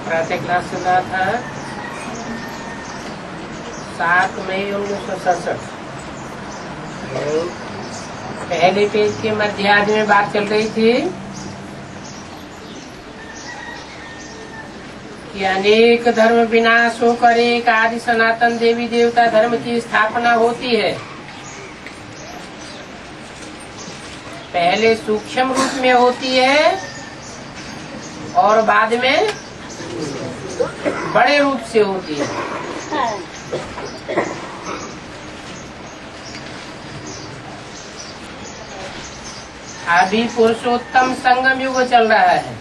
प्रातः क्लास चल रहा था 7 मई 1967। पहले पेज के मध्यार्ध में बात चल रही थी कि अनेक धर्म विनाश होकर एक आदि सनातन देवी देवता धर्म की स्थापना होती है। पहले सूक्ष्म रूप में होती है और बाद में बड़े रूप से होती है। अभी पुरुषोत्तम संगम युग चल रहा है।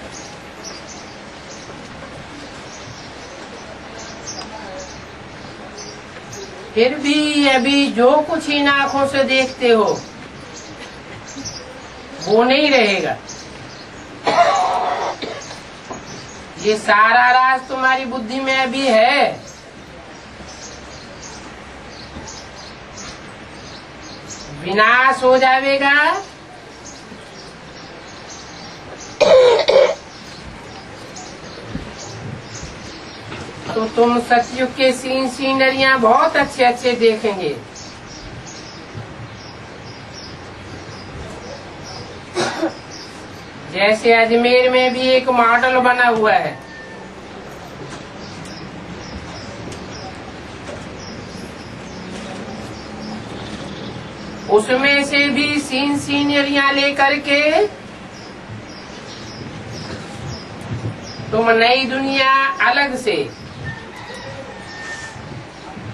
फिर भी अभी जो कुछ इन आँखों से देखते हो वो नहीं रहेगा। ये सारा राज तुम्हारी बुद्धि में अभी है। विनाश हो जाएगा तो तुम सतयुग के सीनरियां बहुत अच्छे अच्छे देखेंगे। जैसे अजमेर में भी एक मॉडल बना हुआ है। उसमें से भी सीनरियां लेकर के तुम नई दुनिया अलग से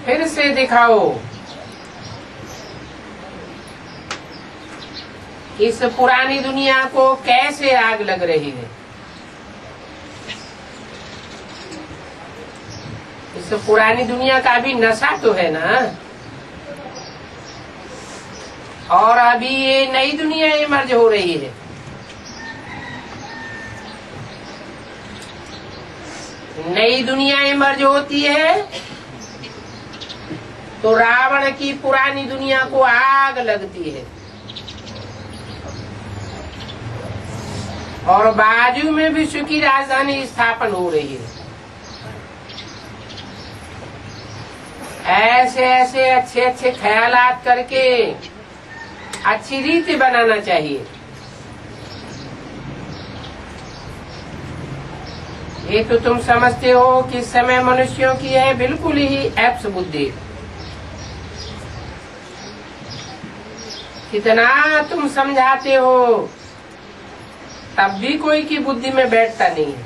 फिर से दिखाओ। इस पुरानी दुनिया को कैसे आग लग रही है। इस पुरानी दुनिया का भी नशा तो है ना। और अभी ये नई दुनिया इमर्ज हो रही है। नई दुनिया इमर्ज होती है तो रावण की पुरानी दुनिया को आग लगती है और बाजू में विश्व की राजधानी स्थापन हो रही है। ऐसे ऐसे अच्छे अच्छे ख्यालात करके अच्छी रीति बनाना चाहिए। ये तो तुम समझते हो कि समय मनुष्यों की है बिल्कुल ही एप्स बुद्धि। कितना तुम समझाते हो तब भी कोई की बुद्धि में बैठता नहीं है।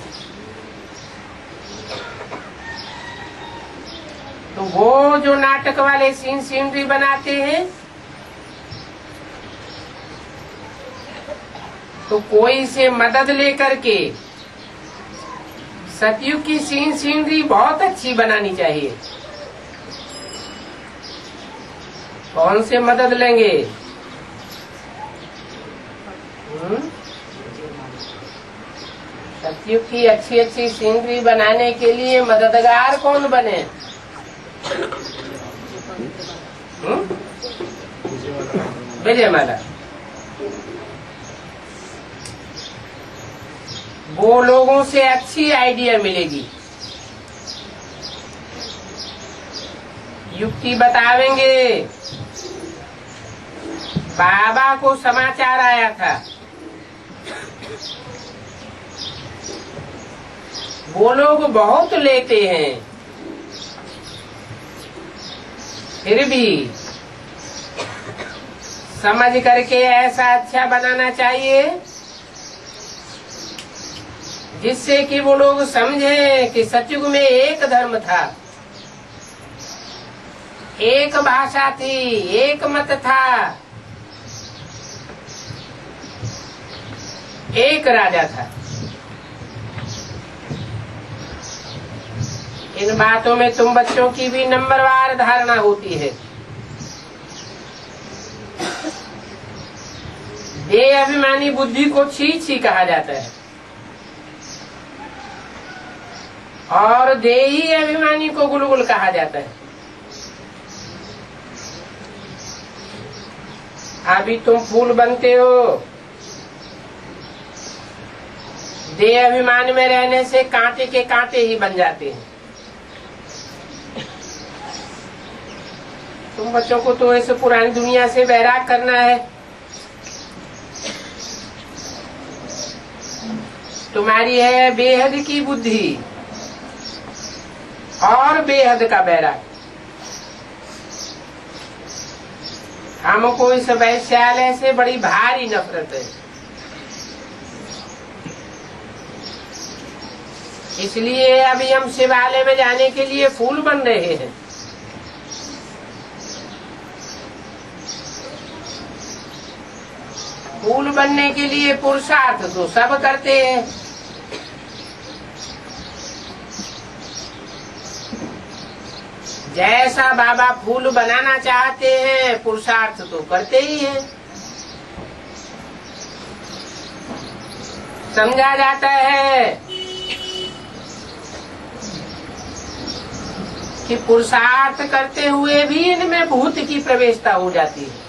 तो वो जो नाटक वाले सीनरी बनाते हैं तो कोई से मदद लेकर के सतयुग की सीनरी बहुत अच्छी बनानी चाहिए। कौन से मदद लेंगे? सतयुग की अच्छी अच्छी सीनरी बनाने के लिए मददगार कौन बने? विजयमाला। वो लोगों से अच्छी आइडिया मिलेगी। युक्ति बतावेंगे। बाबा को समाचार आया था। वो लोग बहुत लेते हैं फिर भी समझ करके ऐसा अच्छा बनाना चाहिए जिससे कि वो लोग समझे कि सतयुग में एक धर्म था, एक भाषा थी, एक मत था, एक राजा था। इन बातों में तुम बच्चों की भी नंबरवार धारणा होती है। देह अभिमानी बुद्धि को छी कहा जाता है और देही अभिमानी को गुलगुल कहा जाता है। अभी तुम फूल बनते हो, देह अभिमान में रहने से कांटे के कांटे ही बन जाते हैं। तुम बच्चों को तो ऐसे पुरानी दुनिया से बैराग करना है। तुम्हारी है बेहद की बुद्धि और बेहद का बैराग। हमको इस वैश्यालय से बड़ी भारी नफरत है, इसलिए अभी हम शिवालय में जाने के लिए फूल बन रहे हैं। फूल बनने के लिए पुरुषार्थ तो सब करते हैं, जैसा बाबा फूल बनाना चाहते हैं पुरुषार्थ तो करते ही हैं। समझा जाता है कि पुरुषार्थ करते हुए भी इनमें भूत की प्रवेशता हो जाती है।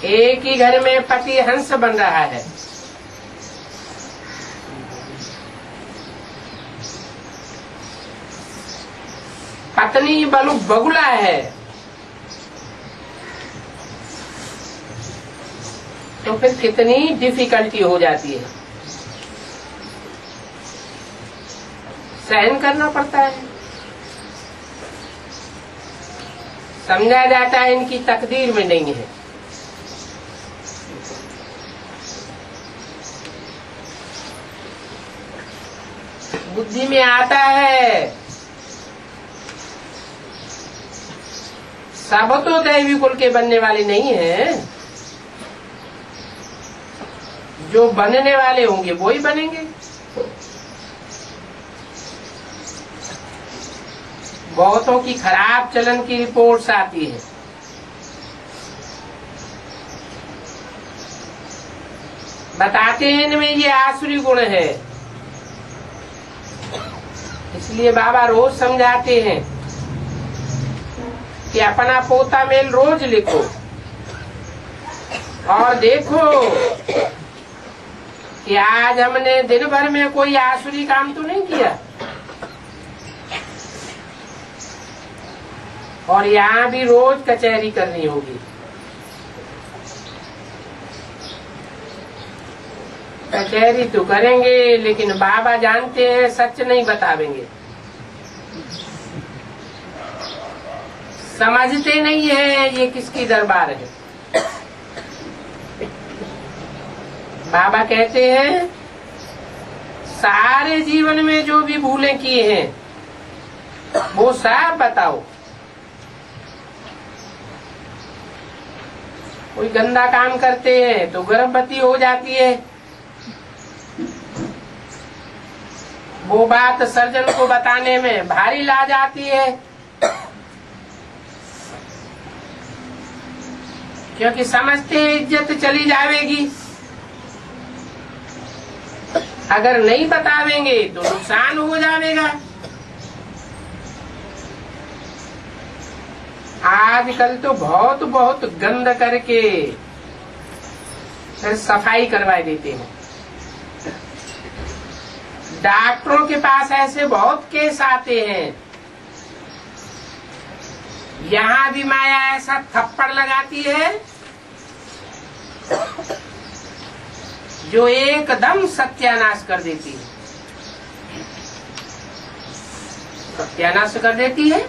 एक ही घर में पति हंस बन रहा है, पत्नी बगुला है, तो फिर कितनी डिफिकल्टी हो जाती है, सहन करना पड़ता है। समझा जाता है इनकी तकदीर में नहीं है। बुद्धि में आता है सब तो दैवी कुल के बनने वाले नहीं हैं, जो बनने वाले होंगे वो ही बनेंगे। बहुतों की खराब चलन की रिपोर्ट्स आती है, बताते हैं इनमें ये आसुरी गुण है। इसलिए बाबा रोज समझाते हैं कि अपना पोता मेल रोज लिखो और देखो कि आज हमने दिन भर में कोई आसुरी काम तो नहीं किया। और यहाँ भी रोज कचहरी करनी होगी। कचहरी तो करेंगे, लेकिन बाबा जानते हैं सच नहीं बतावेंगे। समझते नहीं है ये किसकी दरबार है। बाबा कहते हैं सारे जीवन में जो भी भूलें की हैं वो सब बताओ। कोई गंदा काम करते हैं तो गर्भवती हो जाती है, वो बात सर्जन को बताने में भारी लाज आती है, क्योंकि समझते इज्जत चली जाएगी। अगर नहीं बतावेंगे तो नुकसान हो जाएगा। आजकल तो बहुत बहुत गंद करके फिर सफाई करवा देते हैं। डॉक्टरों के पास ऐसे बहुत केस आते हैं। यहाँ भी माया ऐसा थप्पड़ लगाती है जो एकदम सत्यानाश कर देती है। सत्यानाश कर देती है।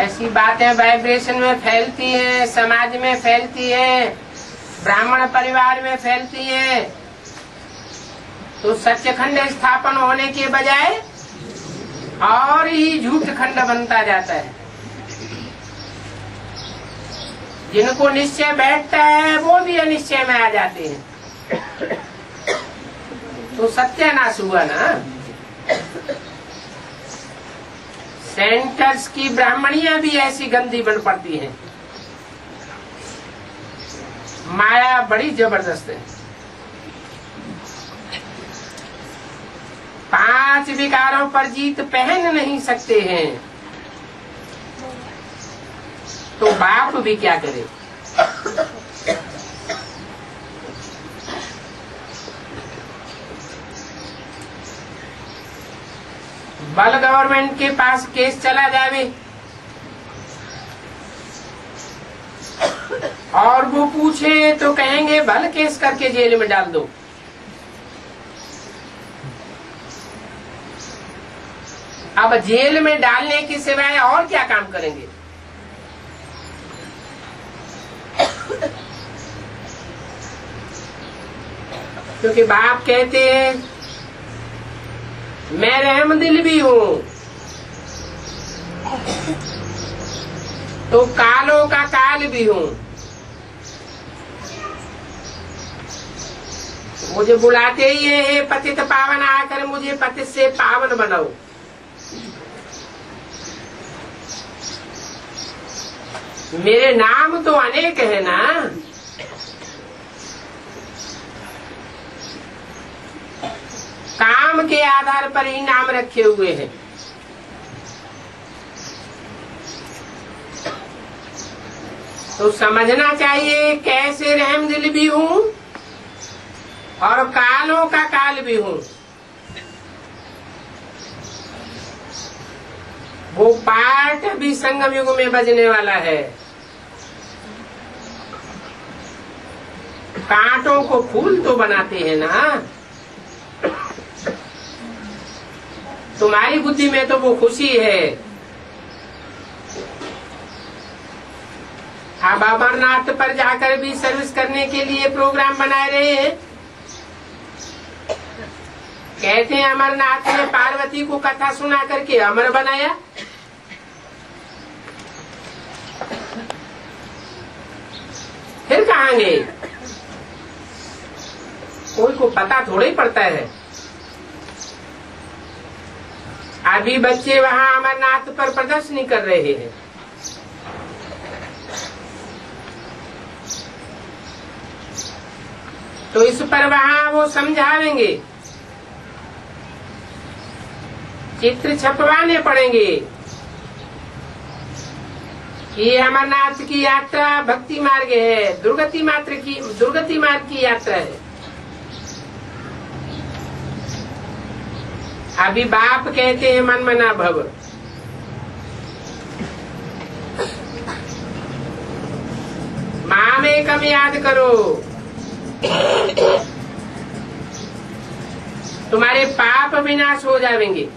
ऐसी बातें वाइब्रेशन में फैलती हैं, समाज में फैलती हैं, ब्राह्मण परिवार में फैलती है, तो सच्चखंड स्थापन होने के बजाय और ही झूठ खंड बनता जाता है। जिनको निश्चय बैठता है वो भी अनिश्चय में आ जाते हैं, तो सत्यानाश हुआ ना। सेंटर्स की ब्राह्मणियां भी ऐसी गंदी बन पड़ती हैं। माया बड़ी जबरदस्त है। 5 विकारों पर जीत पहन नहीं सकते हैं। तो बाप भी क्या करे। बल गवर्नमेंट के पास केस चला जावे और वो पूछे तो कहेंगे भल केस करके जेल में डाल दो। अब जेल में डालने की सिवाय और क्या काम करेंगे। क्योंकि बाप कहते हैं मैं रहमदिल भी हूं, तो कालों का काल भी हूं। मुझे बुलाते ही है पतित पावन आकर मुझे पतित से पावन बनाओ। मेरे नाम तो अनेक है ना, काम के आधार पर ही नाम रखे हुए हैं। तो समझना चाहिए कैसे रहमदिल भी हूं और कालों का काल भी हूं। वो पाठ भी संगम युग में बजने वाला है। कांटों को फूल तो बनाते हैं ना। तुम्हारी बुद्धि में तो वो खुशी है। अब अमरनाथ पर जाकर भी सर्विस करने के लिए प्रोग्राम बनाए रहे हैं। कहते हैं अमरनाथ ने पार्वती को कथा सुना करके अमर बनाया। फिर कहाँ गए? कोई को पता थोड़ा ही पड़ता है। अभी बच्चे वहाँ अमरनाथ पर प्रदर्शनी कर रहे हैं। तो इस पर वहाँ वो समझावेंगे, चित्र छपवाने पड़ेंगे कि ये अमरनाथ की यात्रा भक्ति मार्ग है, दुर्गति मार्ग की यात्रा है। अभी बाप कहते हैं मन मना भव। माँ में कम याद करो, तुम्हारे पाप विनाश हो जाएंगे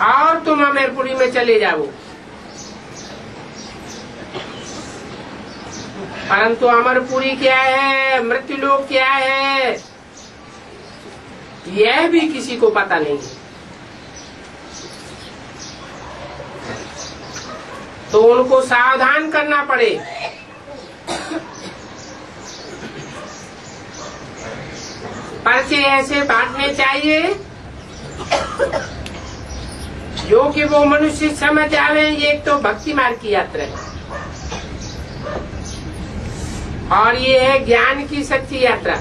और तुम अमरपुरी में चले जाओ। परंतु अमरपुरी क्या है, मृत्युलोक क्या है, यह भी किसी को पता नहीं। तो उनको सावधान करना पड़े। पर्चे ऐसे बांटने चाहिए जो कि वो मनुष्य समझ आवे। ये एक तो भक्ति मार्ग की यात्रा है और ये है ज्ञान की सच्ची यात्रा।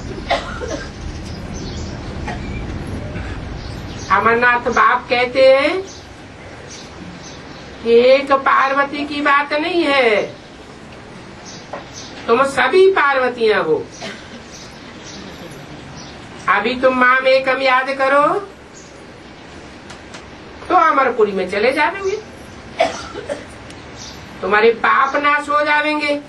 अमरनाथ बाप कहते हैं कि एक पार्वती की बात नहीं है, तुम सभी पार्वतियां हो। अभी तुम माँ में कम याद करो तो अमरपुरी में चले जाएंगे, तुम्हारे पाप नाश हो जाएंगे।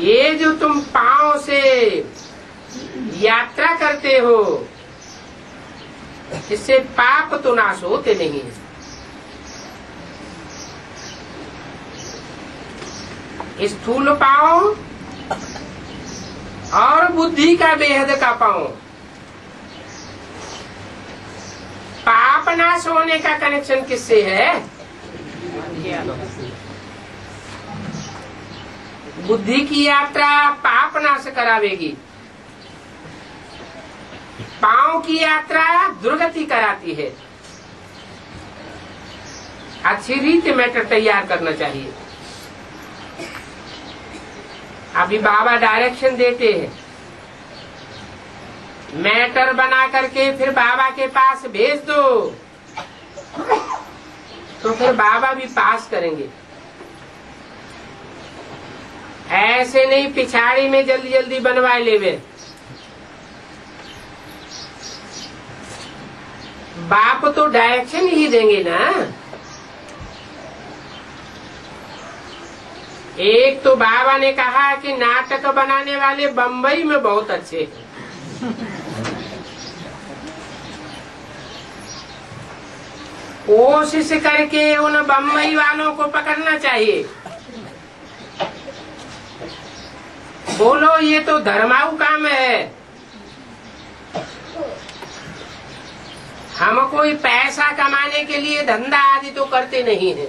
ये जो तुम पांव से यात्रा करते हो इससे पाप तो नाश होते नहीं। स्थूल पांव और बुद्धि का बेहद का पांव, पाप नाश होने का कनेक्शन किससे है? बुद्धि की यात्रा पाप नाश करावेगी, पांव की यात्रा दुर्गति कराती है। अच्छी रीत मैटर तैयार करना चाहिए। अभी बाबा डायरेक्शन देते हैं, मैटर बना करके फिर बाबा के पास भेज दो। तो फिर बाबा भी पास करेंगे। ऐसे नहीं पिछाड़ी में जल्दी जल्दी बनवाए लेवे। बाप तो डायरेक्शन ही देंगे ना। एक तो बाबा ने कहा कि नाटक बनाने वाले बम्बई में बहुत अच्छे हैं। कोशिश करके उन बम्बई वालों को पकड़ना चाहिए। बोलो ये तो धर्माऊ काम है। हम कोई पैसा कमाने के लिए धंधा आदि तो करते नहीं है।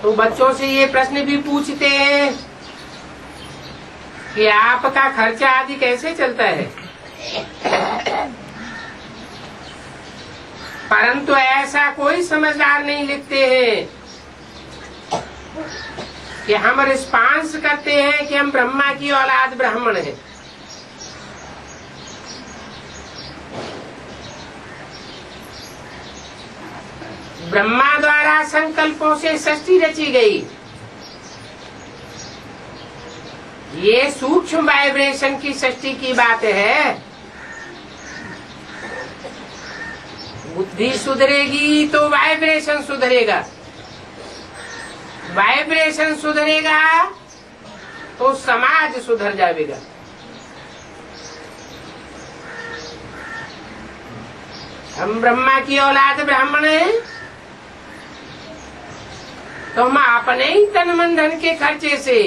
तो बच्चों से ये प्रश्न भी पूछते हैं कि आपका खर्चा आदि कैसे चलता है। परंतु ऐसा कोई समझदार नहीं लिखते हैं कि हम रिस्पांस करते हैं कि हम ब्रह्मा की औलाद ब्राह्मण हैं। ब्रह्मा द्वारा संकल्पों से सृष्टि रची गई। ये सूक्ष्म वाइब्रेशन की सृष्टि की बात है। बुद्धि सुधरेगी तो वाइब्रेशन सुधरेगा। वाइब्रेशन सुधरेगा तो समाज सुधर जाएगा। हम ब्रह्मा की औलाद ब्राह्मण हैं तो हम अपने ही तन मन धन के खर्चे से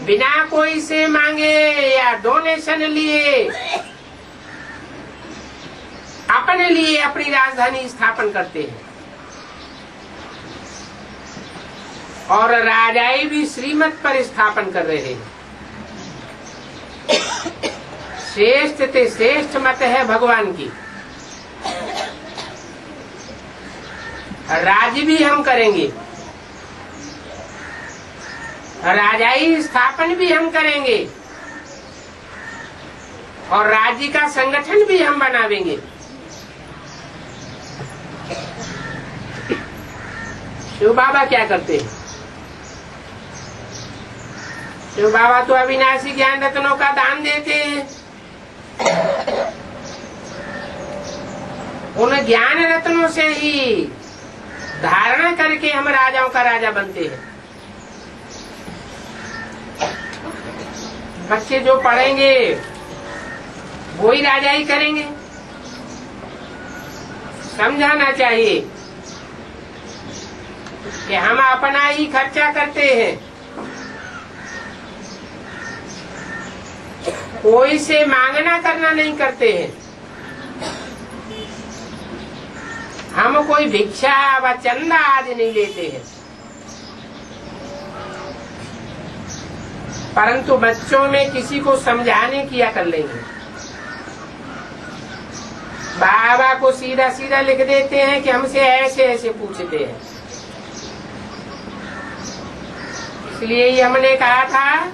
बिना कोई से मांगे या डोनेशन लिए अपने लिए अपनी राजधानी स्थापन करते हैं। और राजाई भी श्रीमत पर स्थापन कर रहे हैं। श्रेष्ठ ते श्रेष्ठ मत है भगवान की। राज्य भी हम करेंगे, राजाई स्थापन भी हम करेंगे और राज्य का संगठन भी हम बनावेंगे। शिव बाबा क्या करते हैं? शिव बाबा तो अविनाशी ज्ञान रत्नों का दान देते हैं। उन ज्ञान रत्नों से ही धारणा करके हम राजाओं का राजा बनते हैं। बच्चे जो पढ़ेंगे वो ही राजा ही करेंगे। समझाना चाहिए कि हम अपना ही खर्चा करते हैं, कोई से मांगना करना नहीं करते हैं। हम कोई भिक्षा व चंदा आदि नहीं लेते हैं। परंतु बच्चों में किसी को समझाने की अकल नहीं है। बाबा को सीधा सीधा लिख देते हैं कि हमसे ऐसे ऐसे पूछते हैं। इसलिए ही हमने कहा था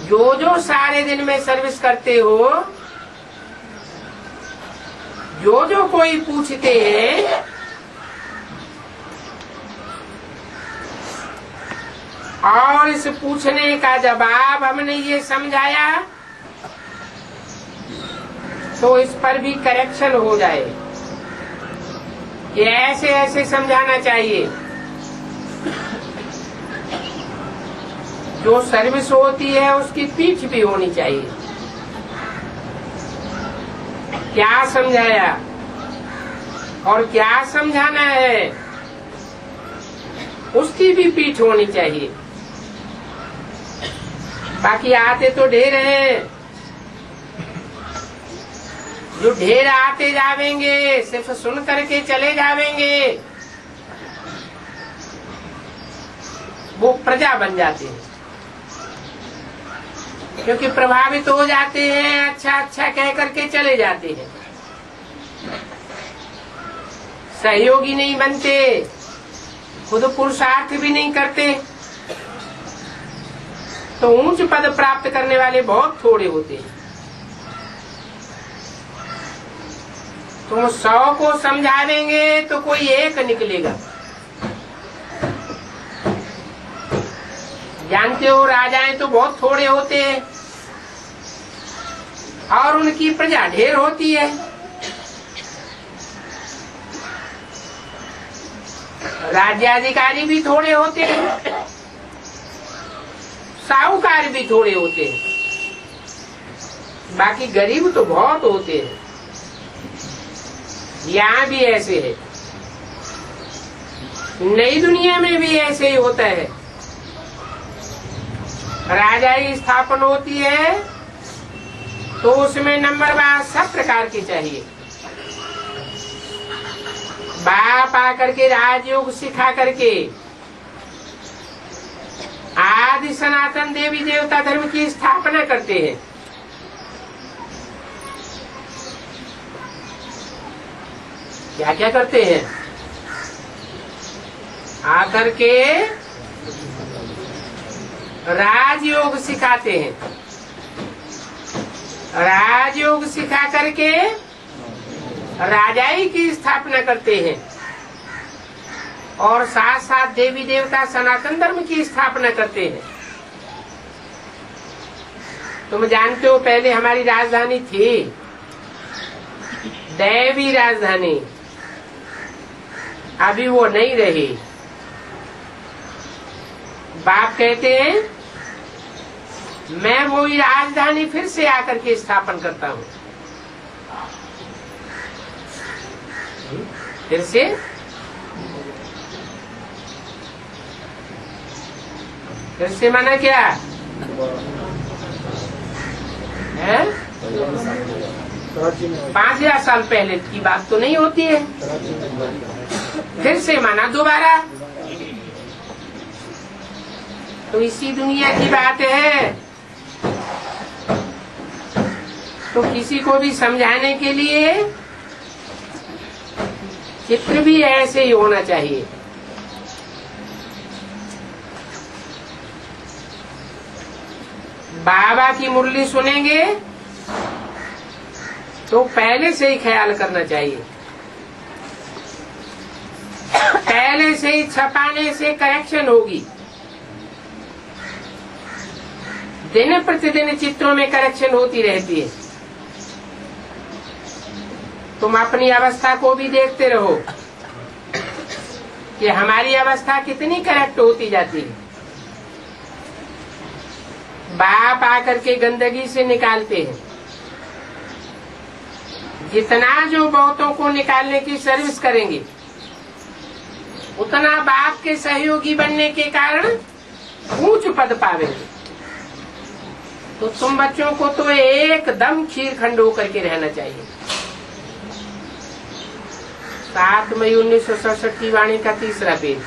जो जो सारे दिन में सर्विस करते हो, जो जो कोई पूछते हैं, और इस पूछने का जवाब हमने ये समझाया तो इस पर भी करेक्शन हो जाए। ये ऐसे ऐसे समझाना चाहिए। जो सर्विस होती है उसकी पीठ भी होनी चाहिए। क्या समझाया और क्या समझाना है उसकी भी पीठ होनी चाहिए। बाकी आते तो ढेर हैं, जो ढेर आते जावेंगे सिर्फ सुन करके चले जावेंगे, वो प्रजा बन जाते हैं। क्योंकि प्रभावित हो जाते हैं, अच्छा अच्छा कह करके चले जाते हैं, सहयोगी नहीं बनते, खुद पुरुषार्थ भी नहीं करते। तो ऊंच पद प्राप्त करने वाले बहुत थोड़े होते हैं। तुम 100 को समझावेंगे तो कोई एक निकलेगा। जानते हो राजाएं तो बहुत थोड़े होते हैं और उनकी प्रजा ढेर होती है। राज्याधिकारी भी थोड़े होते हैं, साहूकार भी थोड़े होते हैं, बाकी गरीब तो बहुत होते हैं। यहाँ भी ऐसे है, नई दुनिया में भी ऐसे ही होता है। राजाई स्थापन होती है तो उसमें नंबरबाज सब प्रकार की चाहिए। बाप आकर के राजयोग सिखा करके आदि सनातन देवी देवता धर्म की स्थापना करते हैं। क्या क्या करते हैं? आकर के राजयोग सिखाते हैं, राजयोग सिखा करके राजाई की स्थापना करते हैं और साथ साथ देवी देवता सनातन धर्म की स्थापना करते हैं। तुम जानते हो पहले हमारी राजधानी थी दैवी राजधानी, अभी वो नहीं रही। बाप कहते हैं मैं वही राजधानी फिर से आकर के स्थापन करता हूँ। फिर से माना क्या है? 5000 साल पहले की बात तो नहीं होती है। फिर से माना दोबारा, तो इसी दुनिया की बात है। तो किसी को भी समझाने के लिए चित्र भी ऐसे ही होना चाहिए। बाबा की मुरली सुनेंगे तो पहले से ही ख्याल करना चाहिए, पहले से ही छपाने से करेक्शन होगी। दिन प्रतिदिन चित्रों में करेक्शन होती रहती है। तुम अपनी अवस्था को भी देखते रहो कि हमारी अवस्था कितनी करेक्ट होती जाती है। बाप आकर के गंदगी से निकालते हैं। जितना जो बहुतों को निकालने की सर्विस करेंगे उतना बाप के सहयोगी बनने के कारण ऊंच पद पावेंगे। तो तुम बच्चों को तो एकदम खीरखंड होकर के रहना चाहिए। 7 मई 1967 की वाणी का 3रा पेज।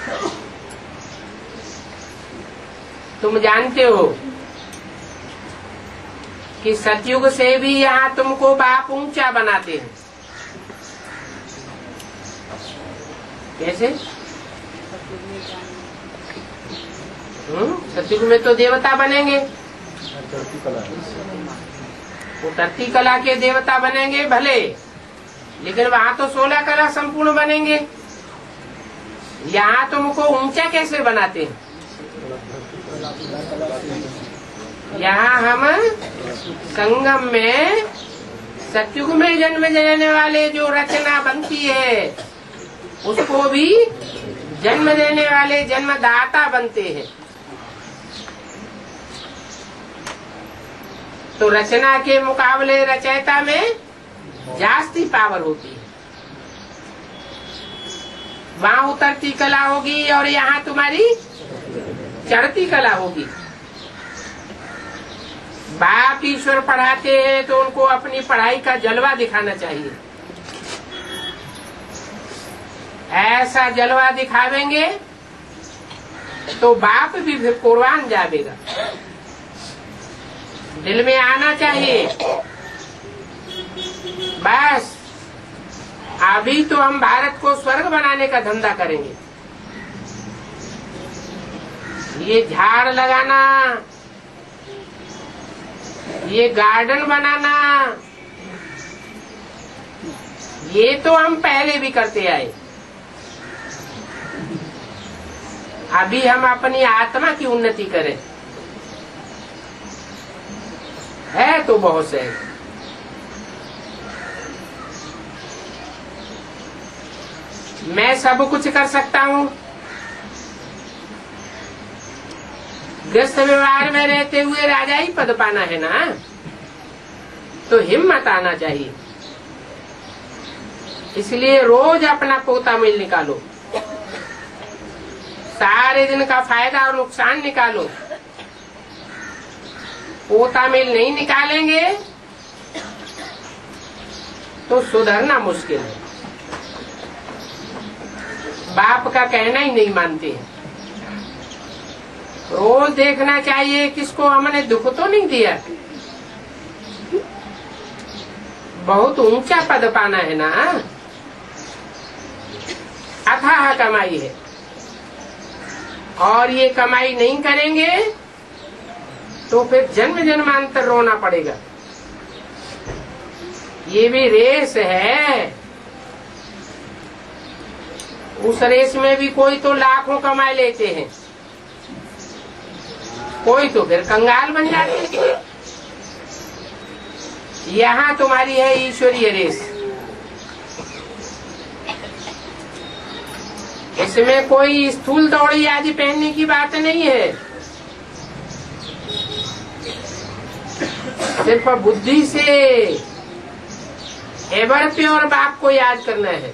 तुम जानते हो कि सतयुग से भी यहाँ तुमको बाप ऊंचा बनाते हैं। कैसे? सतयुग में तो देवता बनेंगे, उतरती कला के देवता बनेंगे भले, लेकिन वहाँ तो 16 कला संपूर्ण बनेंगे। यहाँ तुमको ऊंचा कैसे बनाते हैं? यहाँ हम संगम में सतयुग में जन्म लेने वाले जो रचना बनती है उसको भी जन्म देने वाले जन्मदाता बनते हैं। तो रचना के मुकाबले रचयिता में जास्ती पावर होती है। वहाँ उतरती कला होगी और यहाँ तुम्हारी चढ़ती कला होगी। बाप ईश्वर पढ़ाते हैं तो उनको अपनी पढ़ाई का जलवा दिखाना चाहिए। ऐसा जलवा दिखावेंगे तो बाप भी फिर कुर्बान जाएगा। दिल में आना चाहिए बस अभी तो हम भारत को स्वर्ग बनाने का धंधा करेंगे। ये झाड़ लगाना, ये गार्डन बनाना, ये तो हम पहले भी करते आए। अभी हम अपनी आत्मा की उन्नति करें, है तो बहुत से। मैं सब कुछ कर सकता हूँ। गृहस्थ व्यवहार में रहते हुए राजा ही पद पाना है ना, तो हिम्मत आना चाहिए। इसलिए रोज अपना पोता मिल निकालो, सारे दिन का फायदा और नुकसान निकालो। पोता मिल नहीं निकालेंगे तो सुधरना मुश्किल है। बाप का कहना ही नहीं मानते हैं। रोज देखना चाहिए किसको हमने दुख तो नहीं दिया। बहुत ऊंचा पद पाना है ना, अथाह कमाई है। और ये कमाई नहीं करेंगे तो फिर जन्म जन्मांतर रोना पड़ेगा। ये भी रेस है। उस रेस में भी कोई तो लाखों कमा लेते हैं, कोई तो फिर कंगाल बन जाते हैं। यहाँ तुम्हारी है ईश्वरीय रेस। इसमें कोई स्थूल दौड़ी आदि पहनने की बात नहीं है। सिर्फ बुद्धि से एवर प्योर बाप को याद करना है।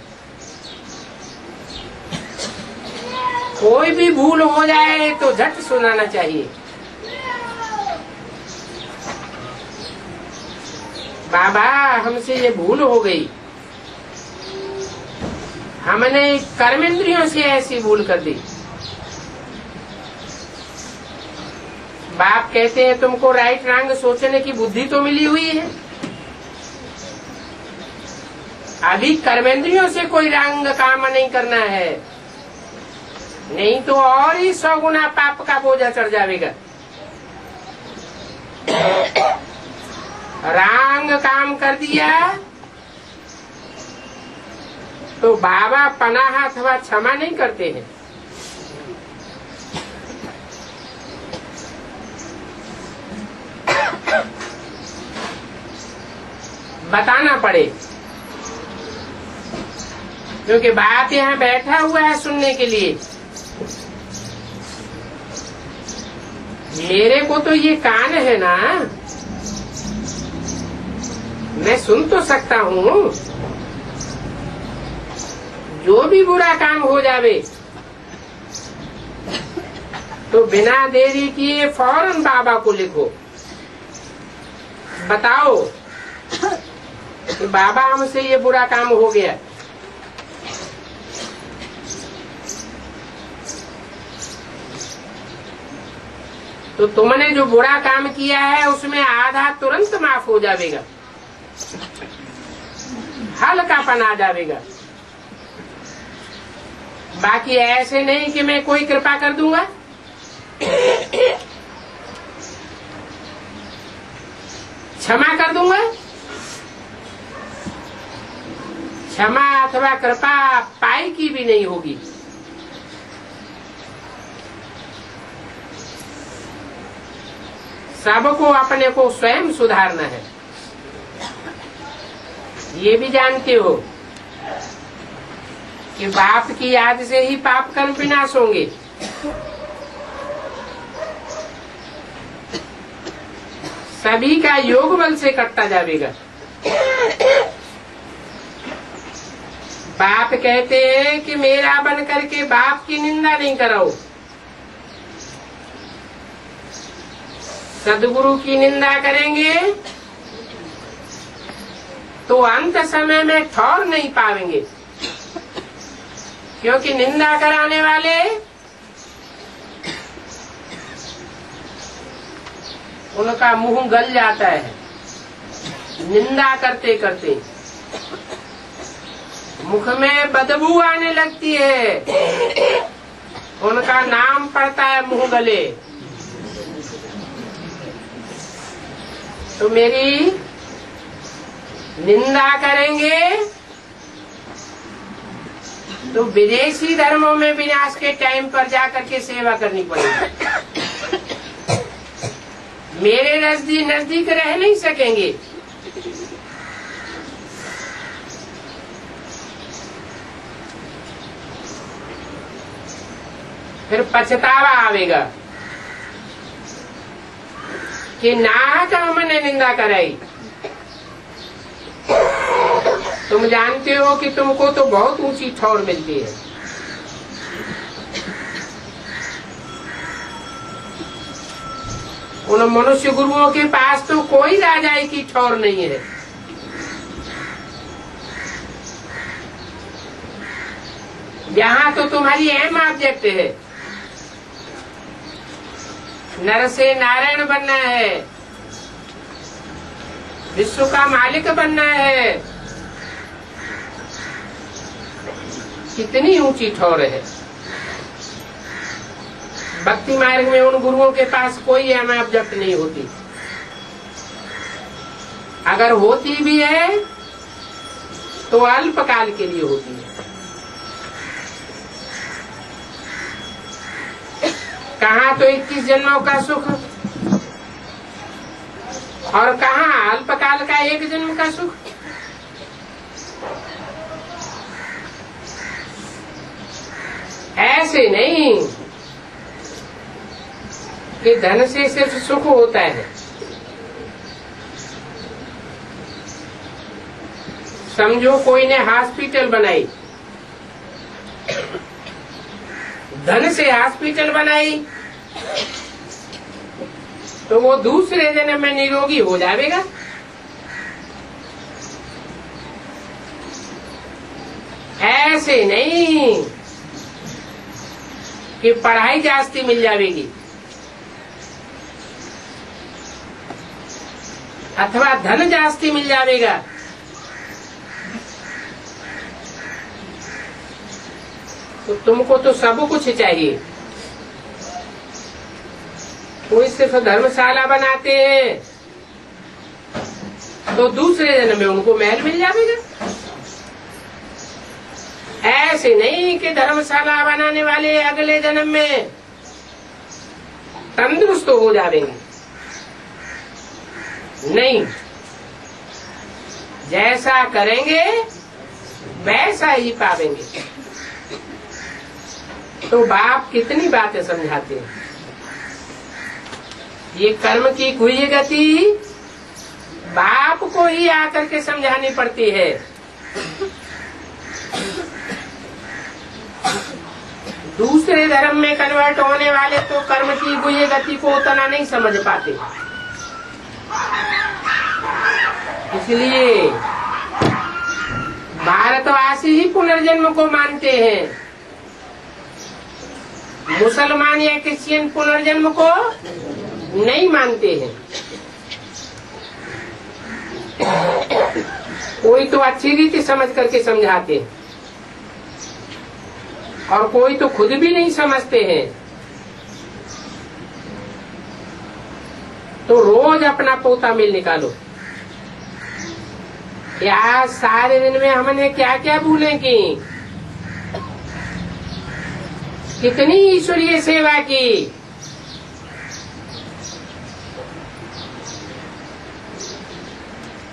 कोई भी भूल हो जाए तो झट सुनाना चाहिए, बाबा हमसे ये भूल हो गई, हमने कर्मेंद्रियों से ऐसी भूल कर दी। बाप कहते हैं तुमको राइट रॉन्ग सोचने की बुद्धि तो मिली हुई है, अभी कर्मेंद्रियों से कोई रॉन्ग काम नहीं करना है, नहीं तो और ही 100 गुना पाप का बोझा चढ़ जाएगा। रॉन्ग काम कर दिया तो बाबा पनाह अथवा क्षमा नहीं करते हैं। बताना पड़े, क्योंकि बाप यहाँ बैठा हुआ है सुनने के लिए। मेरे को तो ये कान है ना, मैं सुन तो सकता हूँ। जो भी बुरा काम हो जावे तो बिना देरी किए फौरन बाबा को लिखो, बताओ कि बाबा हमसे ये बुरा काम हो गया। तो तुमने जो बुरा काम किया है उसमें आधा तुरंत माफ हो जाएगा, हल्कापन आ जाएगा। बाकी ऐसे नहीं कि मैं कोई कृपा कर दूंगा। क्षमा कर दूंगा, क्षमा अथवा कृपा पाई की भी नहीं होगी। सबको अपने को स्वयं सुधारना है। ये भी जानते हो कि बाप की याद से ही पाप कर्म विनाश होंगे। सभी का योग बल से कटता जाएगा। बाप कहते हैं कि मेरा बन करके बाप की निंदा नहीं कराओ। सदगुरु की निंदा करेंगे तो अंत समय में ठौर नहीं पाएंगे, क्योंकि निंदा कराने वाले उनका मुंह गल जाता है। निंदा करते करते मुख में बदबू आने लगती है, उनका नाम पड़ता है मुंह गले। तो मेरी निंदा करेंगे तो विदेशी धर्मों में विनाश के टाइम पर जाकर के सेवा करनी पड़ेगी। मेरे नजदीक रह नहीं सकेंगे। फिर पछतावा आवेगा कि ना का मैंने निंदा कराई। तुम जानते हो कि तुमको तो बहुत ऊंची ठौर मिलती है। उन मनुष्य गुरुओं के पास तो कोई राजाई की ठौर नहीं है। यहाँ तो तुम्हारी अहम ऑब्जेक्ट है, नर से नारायण बनना है, विश्व का मालिक बनना है। कितनी ऊंची ठौर है। भक्ति मार्ग में उन गुरुओं के पास कोई अहम ऑब्जेक्ट नहीं होती। अगर होती भी है तो अल्पकाल के लिए होती है। कहाँ तो 21 जन्मों का सुख और कहाँ अल्पकाल का 1 जन्म का सुख। ऐसे नहीं कि धन से सिर्फ सुख होता है। समझो कोई ने हॉस्पिटल बनाई, धन से हॉस्पिटल बनाई तो वो दूसरे जन्म में निरोगी हो जाएगा। ऐसे नहीं कि पढ़ाई जास्ती मिल जाएगी अथवा धन जास्ती मिल जाएगा। तो तुमको तो सब कुछ चाहिए। कोई सिर्फ धर्मशाला बनाते हैं तो दूसरे जन्म में उनको महल मिल जाएगा। ऐसे नहीं कि धर्मशाला बनाने वाले अगले जन्म में तंदुरुस्त हो जाएंगे। नहीं, जैसा करेंगे वैसा ही पावेंगे। तो बाप कितनी बातें समझाते हैं। ये कर्म की हुई गति बाप को ही आकर के समझानी पड़ती है। दूसरे धर्म में कन्वर्ट होने वाले तो कर्म की हुई गति को उतना नहीं समझ पाते। इसलिए भारतवासी ही पुनर्जन्म को मानते हैं। मुसलमान या क्रिश्चियन पुनर्जन्म को नहीं मानते हैं। कोई तो अच्छी रीति समझ करके समझाते हैं और कोई तो खुद भी नहीं समझते हैं। तो रोज अपना पोता मिल निकालो। यार सारे दिन में हमने क्या क्या भूले की, कितनी ईश्वरीय सेवा की,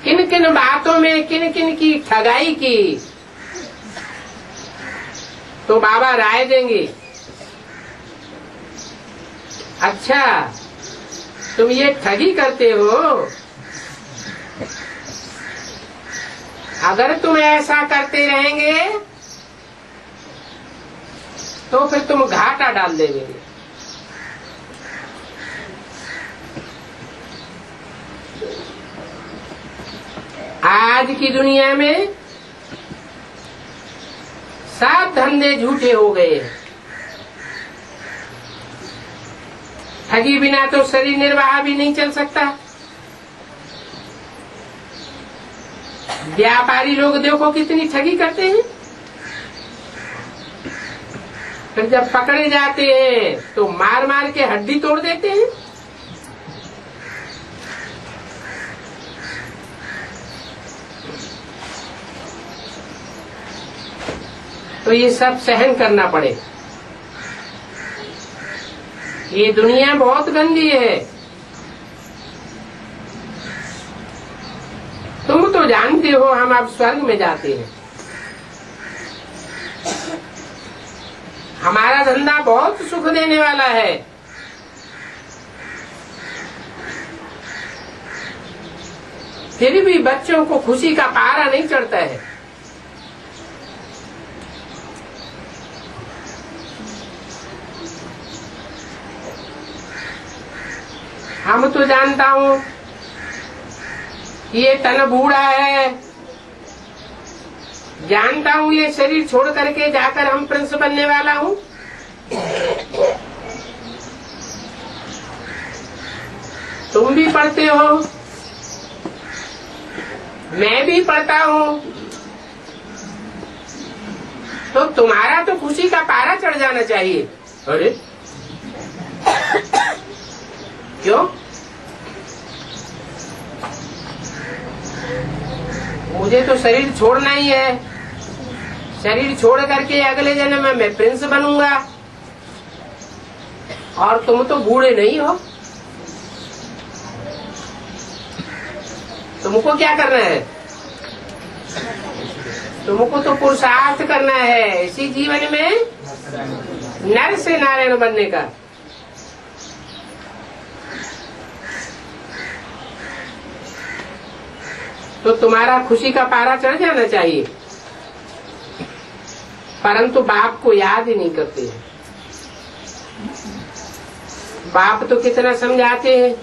किन किन बातों में किन किन की ठगाई की। तो बाबा राय देंगे, अच्छा तुम ये ठगी करते हो, अगर तुम ऐसा करते रहेंगे तो फिर तुम घाटा डाल देंगे। आज की दुनिया में सब धंधे झूठे हो गए। ठगी बिना तो शरीर निर्वाह भी नहीं चल सकता। व्यापारी लोग देखो कितनी ठगी करते हैं। फिर जब पकड़े जाते हैं तो मार मार के हड्डी तोड़ देते हैं। तो ये सब सहन करना पड़े। ये दुनिया बहुत गंदी है। तुम तो जानते हो हम अब स्वर्ग में जाते हैं। हमारा धंधा बहुत सुख देने वाला है। फिर भी बच्चों को खुशी का पारा नहीं चढ़ता है। हम तो जानता हूं ये तन बूढ़ा है, जानता हूं ये शरीर छोड़ करके जाकर हम प्रिंस बनने वाला हूं। तुम भी पढ़ते हो, मैं भी पढ़ता हूं, तो तुम्हारा तो खुशी का पारा चढ़ जाना चाहिए। अरे क्यों? मुझे तो शरीर छोड़ना ही है। शरीर छोड़ करके अगले जन्म में मैं प्रिंस बनूंगा, और तुम तो बूढ़े नहीं हो। तुमको क्या करना है? तुमको तो पुरुषार्थ करना है इसी जीवन में नर से नारायण बनने का। तो तुम्हारा खुशी का पारा चढ़ जाना चाहिए, परंतु बाप को याद ही नहीं करते हैं। बाप तो कितना समझाते हैं,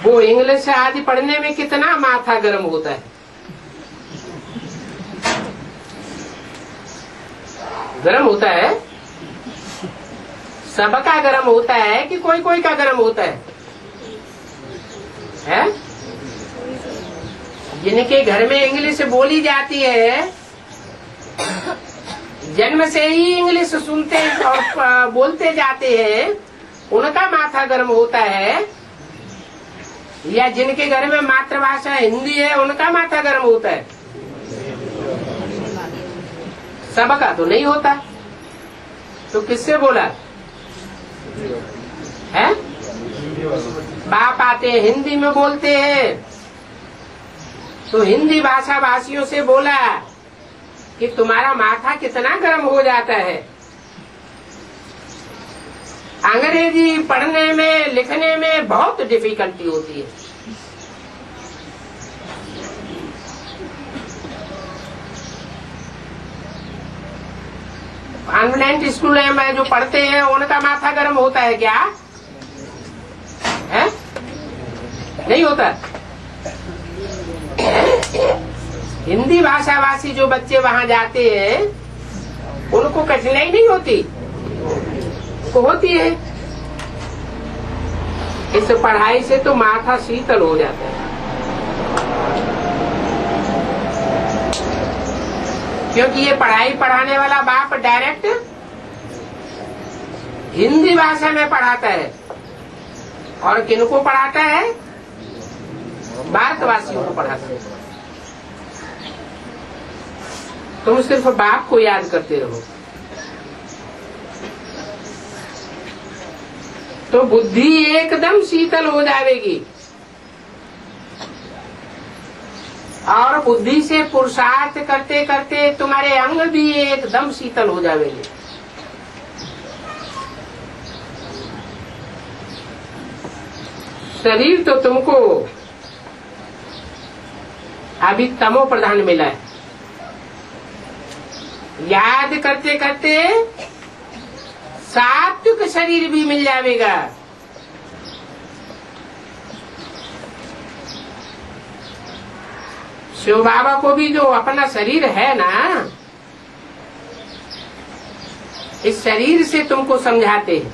वो इंग्लिश आदि पढ़ने में कितना माथा गर्म होता है। गर्म होता है, सबका गर्म होता है कि कोई कोई का गर्म होता है? जिनके घर में इंग्लिश बोली जाती है, जन्म से ही इंग्लिश सुनते और बोलते जाते हैं, उनका माथा गर्म होता है, या जिनके घर में मातृभाषा हिंदी है उनका माथा गर्म होता है? सबका तो नहीं होता। तो किससे बोला है? बाप आते हैं हिंदी में बोलते हैं, तो हिंदी भाषा भाषियों से बोला कि तुम्हारा माथा कितना गर्म हो जाता है। अंग्रेजी पढ़ने में लिखने में बहुत डिफिकल्टी होती है। कॉन्वेंट स्कूल में जो पढ़ते हैं उनका माथा गर्म होता है क्या? है? नहीं होता। हिंदी भाषा भाषी जो बच्चे वहाँ जाते हैं उनको कठिनाई नहीं होती? को होती है। इस पढ़ाई से तो माथा शीतल हो जाता है, क्योंकि ये पढ़ाई पढ़ाने वाला बाप डायरेक्ट हिंदी भाषा में पढ़ाता है। और किनको पढ़ाता है? भारतवासियों को पढ़ाता है। तुम सिर्फ बाप को याद करते रहो तो बुद्धि एकदम शीतल हो जाएगी, और बुद्धि से पुरुषार्थ करते करते तुम्हारे अंग भी एकदम शीतल हो जाएंगे। शरीर तो तुमको अभी तमो प्रधान मिला है, याद करते करते सात्विक शरीर भी मिल जाएगा। शिव बाबा को भी जो अपना शरीर है ना, इस शरीर से तुमको समझाते हैं।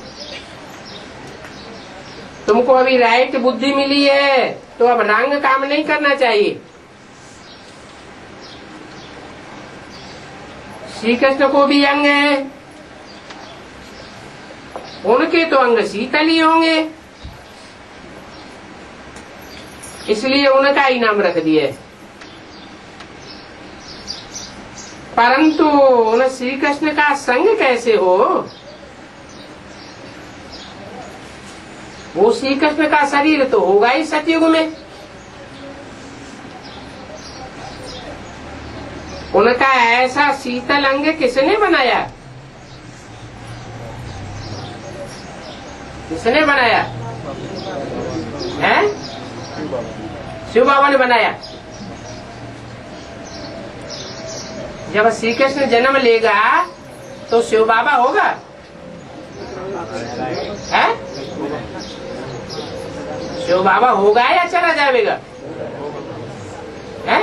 तुमको अभी राइट बुद्धि मिली है तो अब रंग काम नहीं करना चाहिए। श्री कृष्ण को भी अंग है, उनके तो अंग शीतल ही होंगे, इसलिए उनका ही नाम रख दिया है। परंतु उन श्री कृष्ण का संग कैसे हो? वो श्री कृष्ण का शरीर तो होगा ही सतयुग में। उनका ऐसा शीतल अंग किसने बनाया? किसने बनाया है? शिव बाबा ने बनाया। जब श्री कृष्ण जन्म लेगा तो शिव बाबा होगा है? शिव बाबा होगा या चला जाएगा है?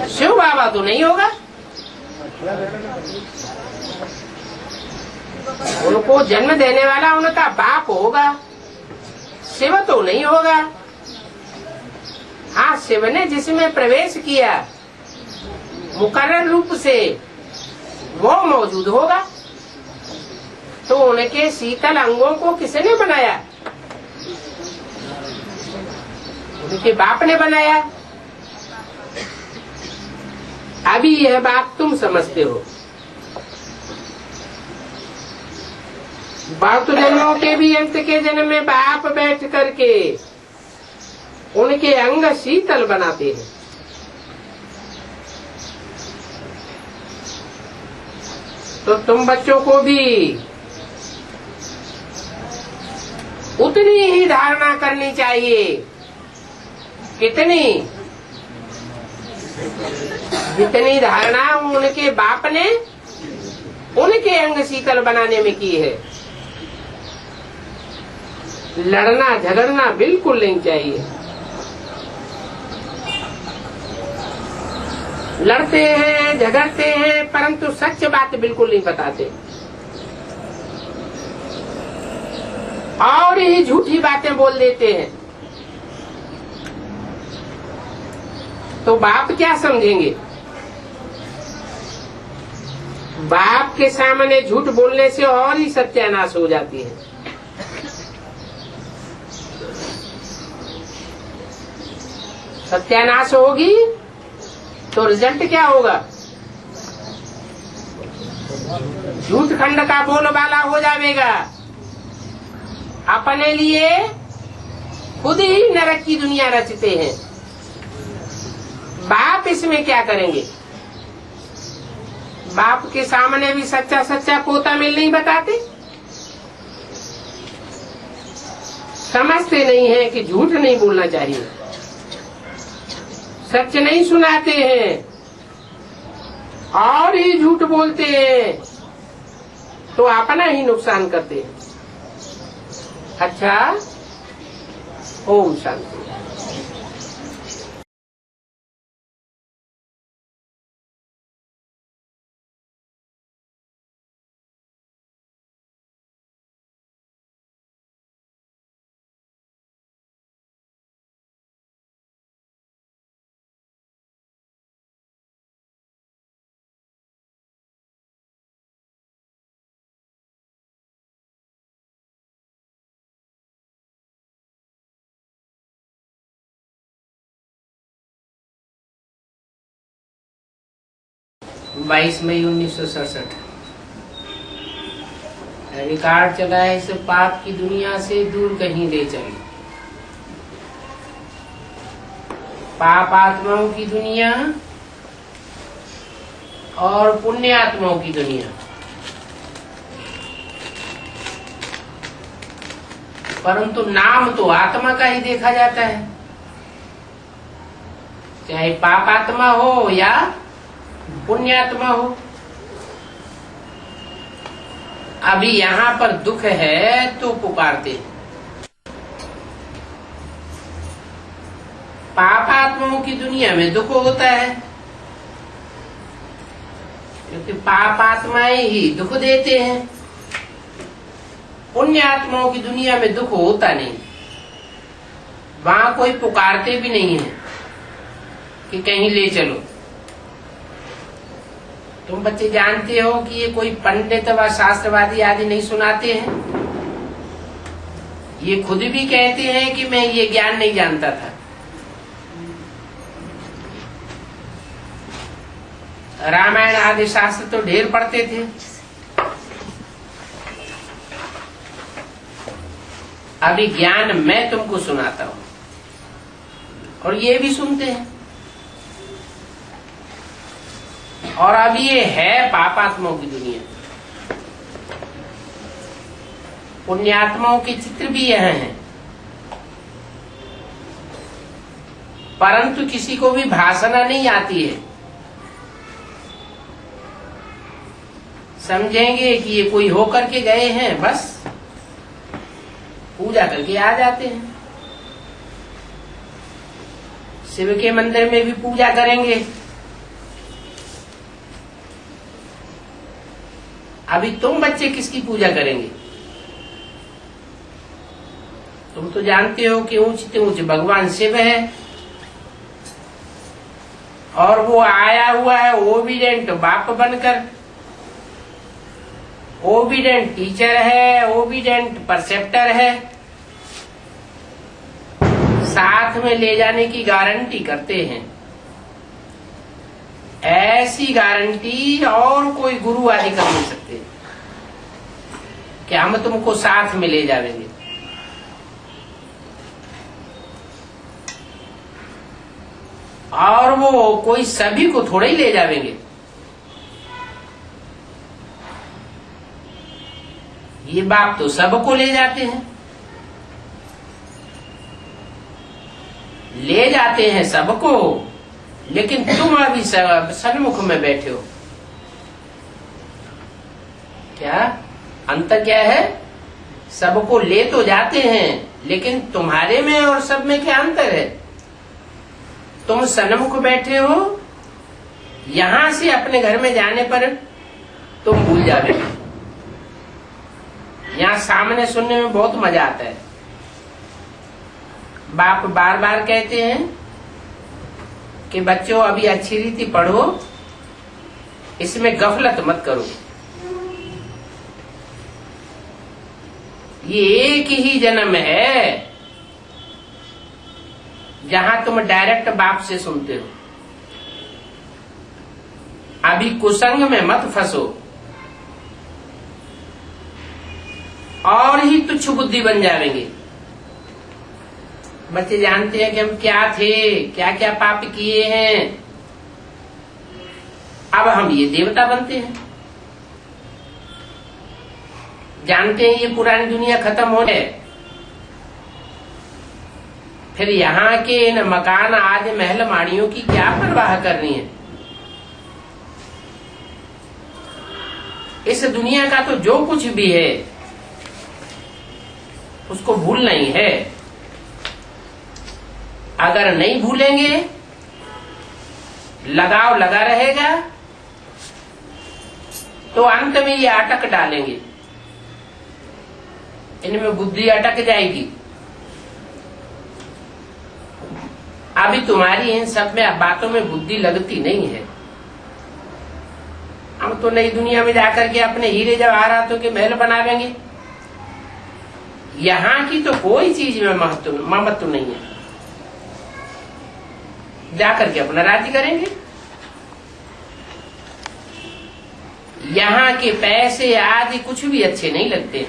शिव बाबा तो नहीं होगा। उनको जन्म देने वाला उनका बाप होगा, शिव तो नहीं होगा। हाँ, शिव ने जिसमें प्रवेश किया मुकर्रर रूप से वो मौजूद होगा। तो उनके शीतल अंगों को किसने बनाया? उनके बाप ने बनाया। अभी यह बात तुम समझते हो। बहुत जन्मों के भी अंत के जन्म में बाप बैठ करके उनके अंग शीतल बनाते हैं। तो तुम बच्चों को भी उतनी ही धारणा करनी चाहिए। कितनी? जितनी धारणा उनके बाप ने उनके अंग शीतल बनाने में की है। लड़ना झगड़ना बिल्कुल नहीं चाहिए। लड़ते हैं झगड़ते हैं परंतु सच बात बिल्कुल नहीं बताते और ही झूठी बातें बोल देते हैं। तो बाप क्या समझेंगे? बाप के सामने झूठ बोलने से और ही सत्यानाश हो जाती है। सत्यानाश होगी तो रिजल्ट क्या होगा? झूठ खंड का बोलबाला हो जाएगा। अपने लिए खुद ही नरक की दुनिया रचते हैं। बाप इसमें क्या करेंगे? बाप के सामने भी सच्चा सच्चा पोता मिल नहीं बताते। समझते नहीं है कि झूठ नहीं बोलना चाहिए, सच नहीं सुनाते हैं और ही झूठ बोलते हैं तो अपना ही नुकसान करते हैं। अच्छा, ओम शांति। बाईस मई 1967 रिकॉर्ड चला है। इस पाप की दुनिया से दूर कहीं ले चले। पाप आत्माओं की दुनिया और पुण्य आत्माओं की दुनिया। परंतु नाम तो आत्मा का ही देखा जाता है, चाहे पाप आत्मा हो या पुण्यात्मा हो। अभी यहाँ पर दुख है तो पुकारते। पाप आत्माओं की दुनिया में दुख होता है क्योंकि पाप आत्माएं ही दुख देते हैं। पुण्य आत्माओं की दुनिया में दुख होता नहीं। वहां कोई पुकारते भी नहीं है कि कहीं ले चलो। तुम बच्चे जानते हो कि ये कोई पंडित व शास्त्रवादी आदि नहीं सुनाते हैं। ये खुद भी कहते हैं कि मैं ये ज्ञान नहीं जानता था। रामायण आदि शास्त्र तो ढेर पढ़ते थे। अभी ज्ञान मैं तुमको सुनाता हूं और ये भी सुनते हैं। और अब ये है पापात्माओं की दुनिया। पुण्यात्माओं के चित्र भी यह हैं, परंतु किसी को भी भाषणा नहीं आती है। समझेंगे कि ये कोई होकर के गए हैं, बस पूजा करके आ जाते हैं। शिव के मंदिर में भी पूजा करेंगे। अभी तुम बच्चे किसकी पूजा करेंगे? तुम तो जानते हो कि ऊंच से ऊंच भगवान शिव है और वो आया हुआ है ओबीडेंट बाप बनकर। ओबीडेंट टीचर है, ओबीडेंट परसेप्टर है, साथ में ले जाने की गारंटी करते हैं। ऐसी गारंटी और कोई गुरु आदि कर नहीं सकते कि हम तुमको साथ में ले जाएंगे। और वो कोई सभी को थोड़े ही ले जाएंगे। ये बाप तो सबको ले जाते हैं, ले जाते हैं सबको, लेकिन तुम अभी सन्मुख में बैठे हो। क्या अंतर क्या है? सबको ले तो जाते हैं, लेकिन तुम्हारे में और सब में क्या अंतर है? तुम सन्मुख बैठे हो, यहां से अपने घर में जाने पर तुम भूल जाओगे। यहाँ सामने सुनने में बहुत मजा आता है। बाप बार बार कहते हैं कि बच्चों अभी अच्छी रीति पढ़ो, इसमें गफलत मत करो। ये एक ही जन्म है जहां तुम डायरेक्ट बाप से सुनते हो। अभी कुसंग में मत फंसो और ही तुच्छ बुद्धि बन जाएंगे। बच्चे जानते हैं कि हम क्या थे, क्या क्या पाप किए हैं, अब हम ये देवता बनते हैं। जानते हैं ये पुरानी दुनिया खत्म होने, फिर यहाँ के इन मकान आदि महल माड़ियों की क्या परवाह करनी है। इस दुनिया का तो जो कुछ भी है उसको भूलना ही है। अगर नहीं भूलेंगे, लगाव लगा रहेगा, तो अंत में ये अटक डालेंगे, इनमें बुद्धि अटक जाएगी। अभी तुम्हारी इन सब में बातों में बुद्धि लगती नहीं है। हम तो नई दुनिया में जाकर के अपने हीरे जवाहरातों के महल बनावेंगे। यहाँ की तो कोई चीज में ममत्व नहीं है। जाकर के अपना राज्य करेंगे। यहाँ के पैसे आदि कुछ भी अच्छे नहीं लगते।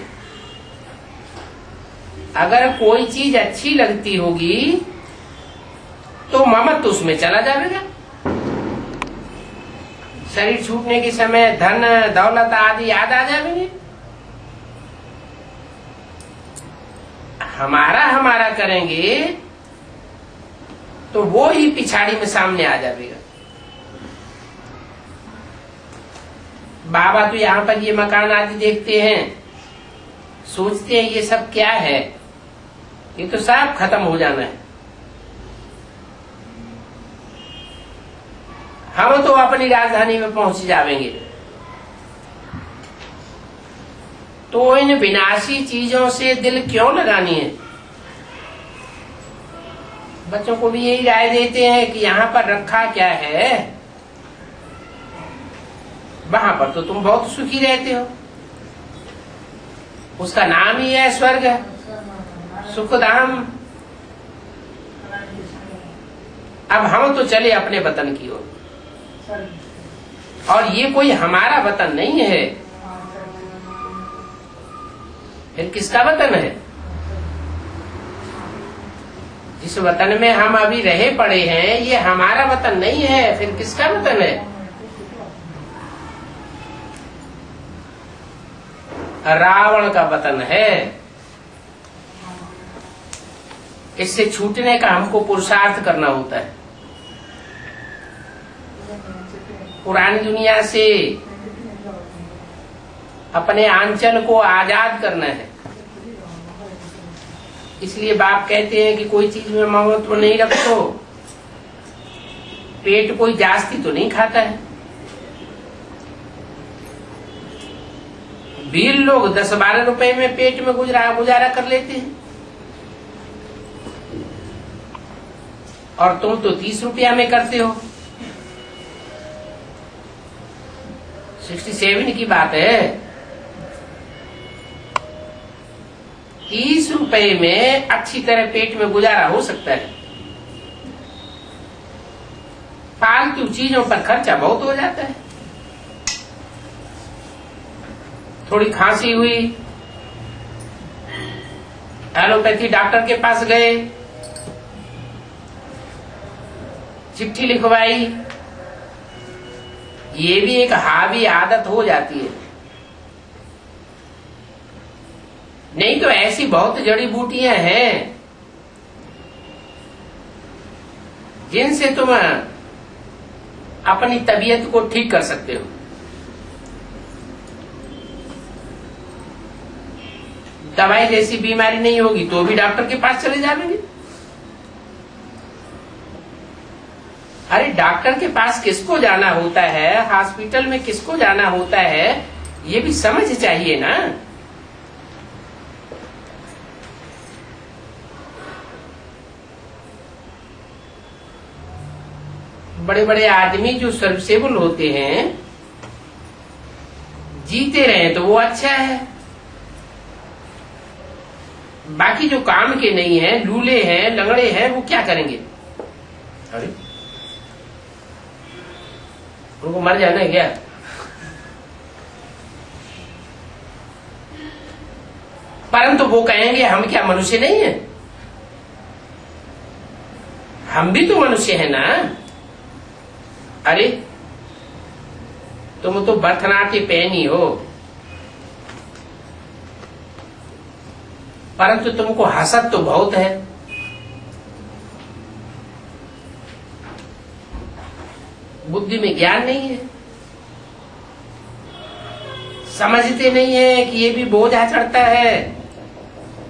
अगर कोई चीज अच्छी लगती होगी तो ममत्व उसमें चला जाएगा। शरीर छूटने के समय धन दौलत आदि याद आ जाएंगे। हमारा हमारा करेंगे तो वो ही पिछाड़ी में सामने आ जाएगा। बाबा तो यहाँ पर ये मकान आदि देखते हैं, सोचते हैं ये सब क्या है, ये तो सब खत्म हो जाना है। हम तो अपनी राजधानी में पहुंच जाएंगे। तो इन विनाशी चीजों से दिल क्यों लगानी है? बच्चों को भी यही राय देते हैं कि यहाँ पर रखा क्या है, वहां पर तो तुम बहुत सुखी रहते हो। उसका नाम ही है स्वर्ग, सुखधाम। अब हम तो चले अपने वतन की ओर। और ये कोई हमारा वतन नहीं है, फिर किसका वतन है? जिस वतन में हम अभी रहे पड़े हैं ये हमारा वतन नहीं है, फिर किसका वतन है? रावण का वतन है। इससे छूटने का हमको पुरुषार्थ करना होता है। पुरानी दुनिया से अपने आंचल को आजाद करना है। इसलिए बाप कहते हैं कि कोई चीज में महत्व नहीं रखो। पेट कोई जास्ती तो नहीं खाता है। वीर लोग 10-12 रुपए में पेट में गुजारा कर लेते हैं, और तुम तो 30 रुपया में करते हो। 67 की बात है। 30 रुपए में अच्छी तरह पेट में गुजारा हो सकता है। फालतू चीजों पर खर्चा बहुत हो जाता है। थोड़ी खांसी हुई, एलोपैथी डॉक्टर के पास गए, चिट्ठी लिखवाई, ये भी एक हावी आदत हो जाती है। नहीं तो ऐसी बहुत जड़ी बूटियां हैं जिनसे तुम अपनी तबीयत को ठीक कर सकते हो। दवाई जैसी बीमारी नहीं होगी तो भी डॉक्टर के पास चले जाएंगे। अरे डॉक्टर के पास किसको जाना होता है, हॉस्पिटल में किसको जाना होता है, ये भी समझ चाहिए ना। बड़े बड़े आदमी जो सर्विसेबल होते हैं, जीते रहे तो वो अच्छा है। बाकी जो काम के नहीं है, लूले हैं, लंगड़े हैं, वो क्या करेंगे? अरे उनको मर जाना है क्या? परंतु वो कहेंगे हम क्या मनुष्य नहीं है? हम भी तो मनुष्य है ना। अरे तुम तो भरतनाट्य पहनी हो, परंतु तुमको हसद तो बहुत है। बुद्धि में ज्ञान नहीं है, समझते नहीं है कि ये भी बोझा चढ़ता है।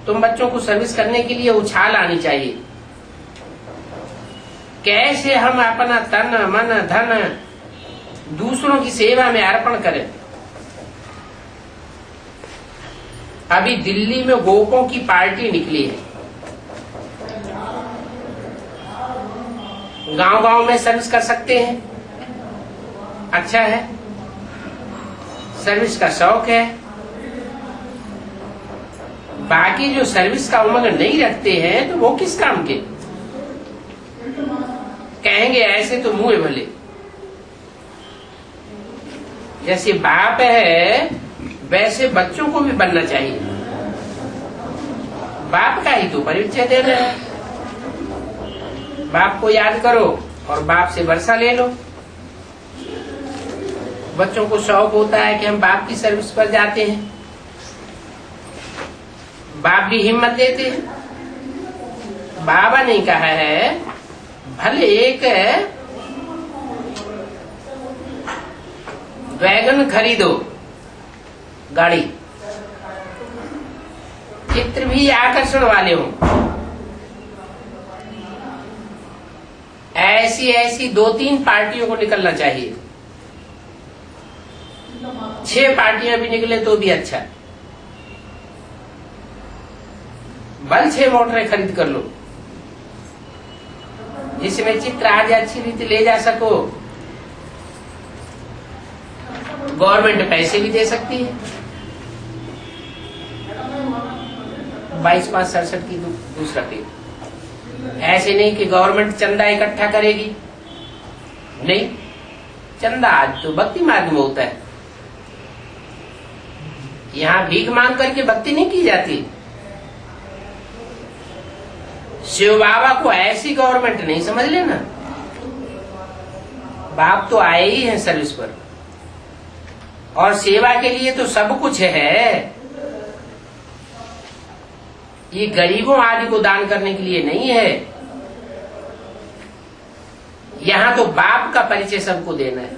तुम बच्चों को सर्विस करने के लिए उछाल आनी चाहिए। कैसे हम अपना तन मन धन दूसरों की सेवा में अर्पण करें। अभी दिल्ली में गोपों की पार्टी निकली है। गांव गांव में सर्विस कर सकते हैं, अच्छा है, सर्विस का शौक है। बाकी जो सर्विस का उमंग नहीं रखते हैं तो वो किस काम के? कहेंगे ऐसे तो मुंह भले। जैसे बाप है वैसे बच्चों को भी बनना चाहिए। बाप का ही तो परिचय देना है। बाप को याद करो और बाप से वर्षा ले लो। बच्चों को शौक होता है कि हम बाप की सर्विस पर जाते हैं, बाप भी हिम्मत देते हैं। बाबा ने कहा है भले एक वैगन खरीदो, गाड़ी, चित्र भी आकर्षण वाले हो, ऐसी ऐसी 2-3 पार्टियों को निकलना चाहिए। 6 पार्टियां भी निकले तो भी अच्छा। बल 6 मोटरें खरीद कर लो जिसमें चित्र आज अच्छी रीति ले जा सको। गवर्नमेंट पैसे भी दे सकती है। 22-5-67 की दूसरा पेज। ऐसे नहीं कि गवर्नमेंट चंदा इकट्ठा करेगी, नहीं, चंदा आज तो भक्ति मार्ग में होता है। यहाँ भीख मांग करके भक्ति नहीं की जाती। शिव बाबा को ऐसी गवर्नमेंट नहीं समझ लेना। बाप तो आए ही हैं सर्विस पर, और सेवा के लिए तो सब कुछ है। ये गरीबों आदि को दान करने के लिए नहीं है। यहाँ तो बाप का परिचय सबको देना है।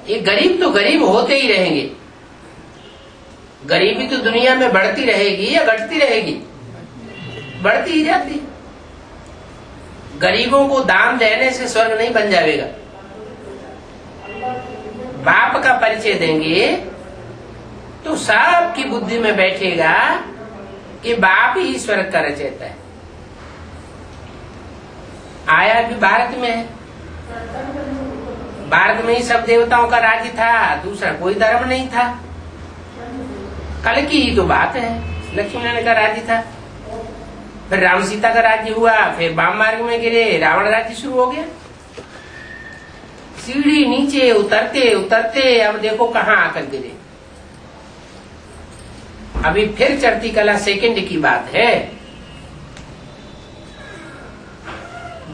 ये गरीब तो गरीब होते ही रहेंगे। गरीबी तो दुनिया में बढ़ती रहेगी या घटती रहेगी? बढ़ती ही जाती। गरीबों को दान देने से स्वर्ग नहीं बन जाएगा। बाप का परिचय देंगे तो सबकी बुद्धि में बैठेगा कि बाप ही स्वर्ग का रचयिता है। आया भी भारत में है। भारत में ही सब देवताओं का राज्य था, दूसरा कोई धर्म नहीं था। कल की ही तो बात है, लक्ष्मी नारायण का राज्य था, फिर राम सीता का राज्य हुआ, फिर वाम मार्ग में गिरे, रावण राज्य शुरू हो गया। सीढ़ी नीचे उतरते उतरते अब देखो कहाँ आकर गिरे। अभी फिर चढ़ती कला सेकंड की बात है।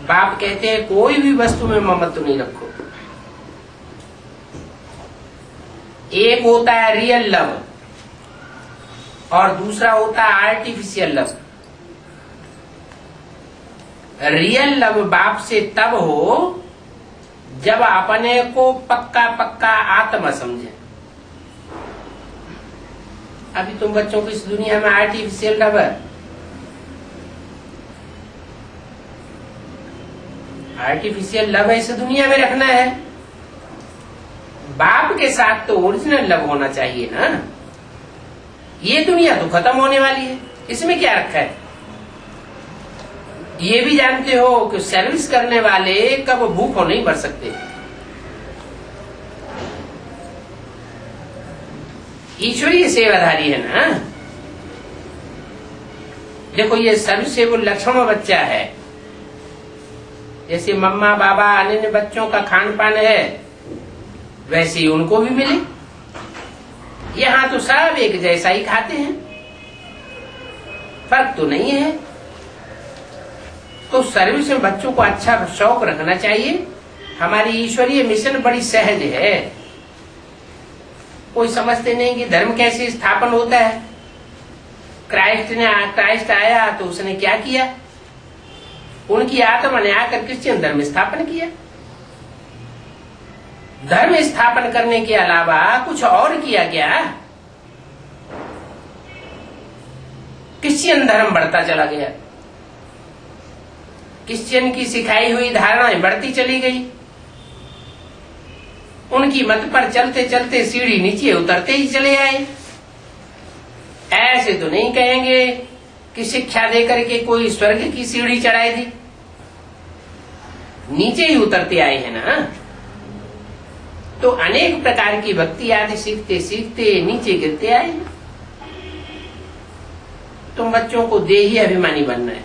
बाप कहते हैं कोई भी वस्तु में ममत्व नहीं रखो। एक होता है रियल लव और दूसरा होता है आर्टिफिशियल लव। रियल लव बाप से तब हो जब अपने को पक्का पक्का आत्मा समझे। अभी तुम बच्चों को इस दुनिया में आर्टिफिशियल लव है। आर्टिफिशियल लव इस दुनिया में रखना है। बाप के साथ तो ओरिजिनल लव होना चाहिए ना। ये दुनिया तो खत्म होने वाली है, इसमें क्या रखा है? ये भी जानते हो कि सर्विस करने वाले कब भूखों नहीं मर सकते। ईश्वरीय सेवाधारी है ना। देखो ये सर्वसेवु लक्ष्मण बच्चा है। जैसे मम्मा बाबा अन्य बच्चों का खान पान है, वैसे ही उनको भी मिले। यहाँ तो सब एक जैसा ही खाते हैं, फर्क तो नहीं है। तो सर्विस में बच्चों को अच्छा शौक रखना चाहिए। हमारी ईश्वरीय मिशन बड़ी सहज है। कोई समझते नहीं कि धर्म कैसे स्थापन होता है। क्राइस्ट आया तो उसने क्या किया? उनकी आत्मा ने आकर क्रिश्चियन धर्म स्थापन किया। धर्म स्थापन करने के अलावा कुछ और किया क्या? क्रिश्चियन धर्म बढ़ता चला गया। क्रिश्चियन की सिखाई हुई धारणाएं बढ़ती चली गई। उनकी मत पर चलते चलते सीढ़ी नीचे उतरते ही चले आए। ऐसे तो नहीं कहेंगे कि शिक्षा देकर के कोई स्वर्ग की सीढ़ी चढ़ाई दी। नीचे ही उतरते आए हैं ना। तो अनेक प्रकार की भक्ति आदि सीखते सीखते नीचे गिरते आए हैं। तुम बच्चों को देही अभिमानी बनना है।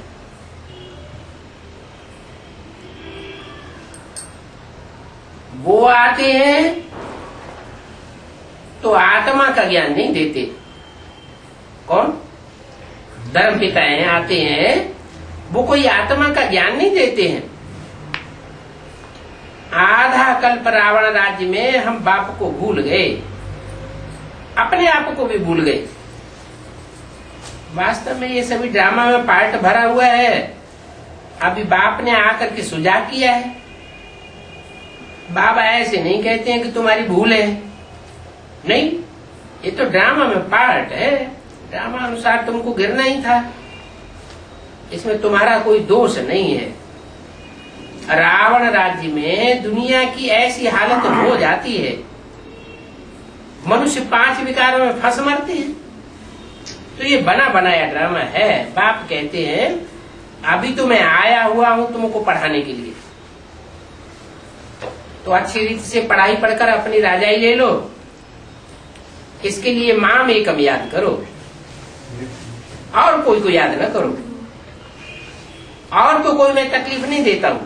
वो आते हैं तो आत्मा का ज्ञान नहीं देते। कौन? धर्म पिता हैं, आते हैं, वो कोई आत्मा का ज्ञान नहीं देते हैं। आधा कल्प रावण राज्य में हम बाप को भूल गए, अपने आप को भी भूल गए। वास्तव में ये सभी ड्रामा में पार्ट भरा हुआ है। अभी बाप ने आकर के सुझाव किया है। बाबा ऐसे नहीं कहते हैं कि तुम्हारी भूल है, नहीं, ये तो ड्रामा में पार्ट है। ड्रामा अनुसार तुमको गिरना ही था, इसमें तुम्हारा कोई दोष नहीं है। रावण राज्य में दुनिया की ऐसी हालत हो जाती है, मनुष्य 5 विकारों में फंस मरते हैं। तो ये बना बनाया ड्रामा है। बाप कहते हैं अभी तो मैं आया हुआ हूं तुमको पढ़ाने के लिए, तो अच्छी रीति से पढ़ाई पढ़कर अपनी राजाई ले लो। इसके लिए माम एकम याद करो और कोई को याद न करो। और तो कोई मैं तकलीफ नहीं देता हूं।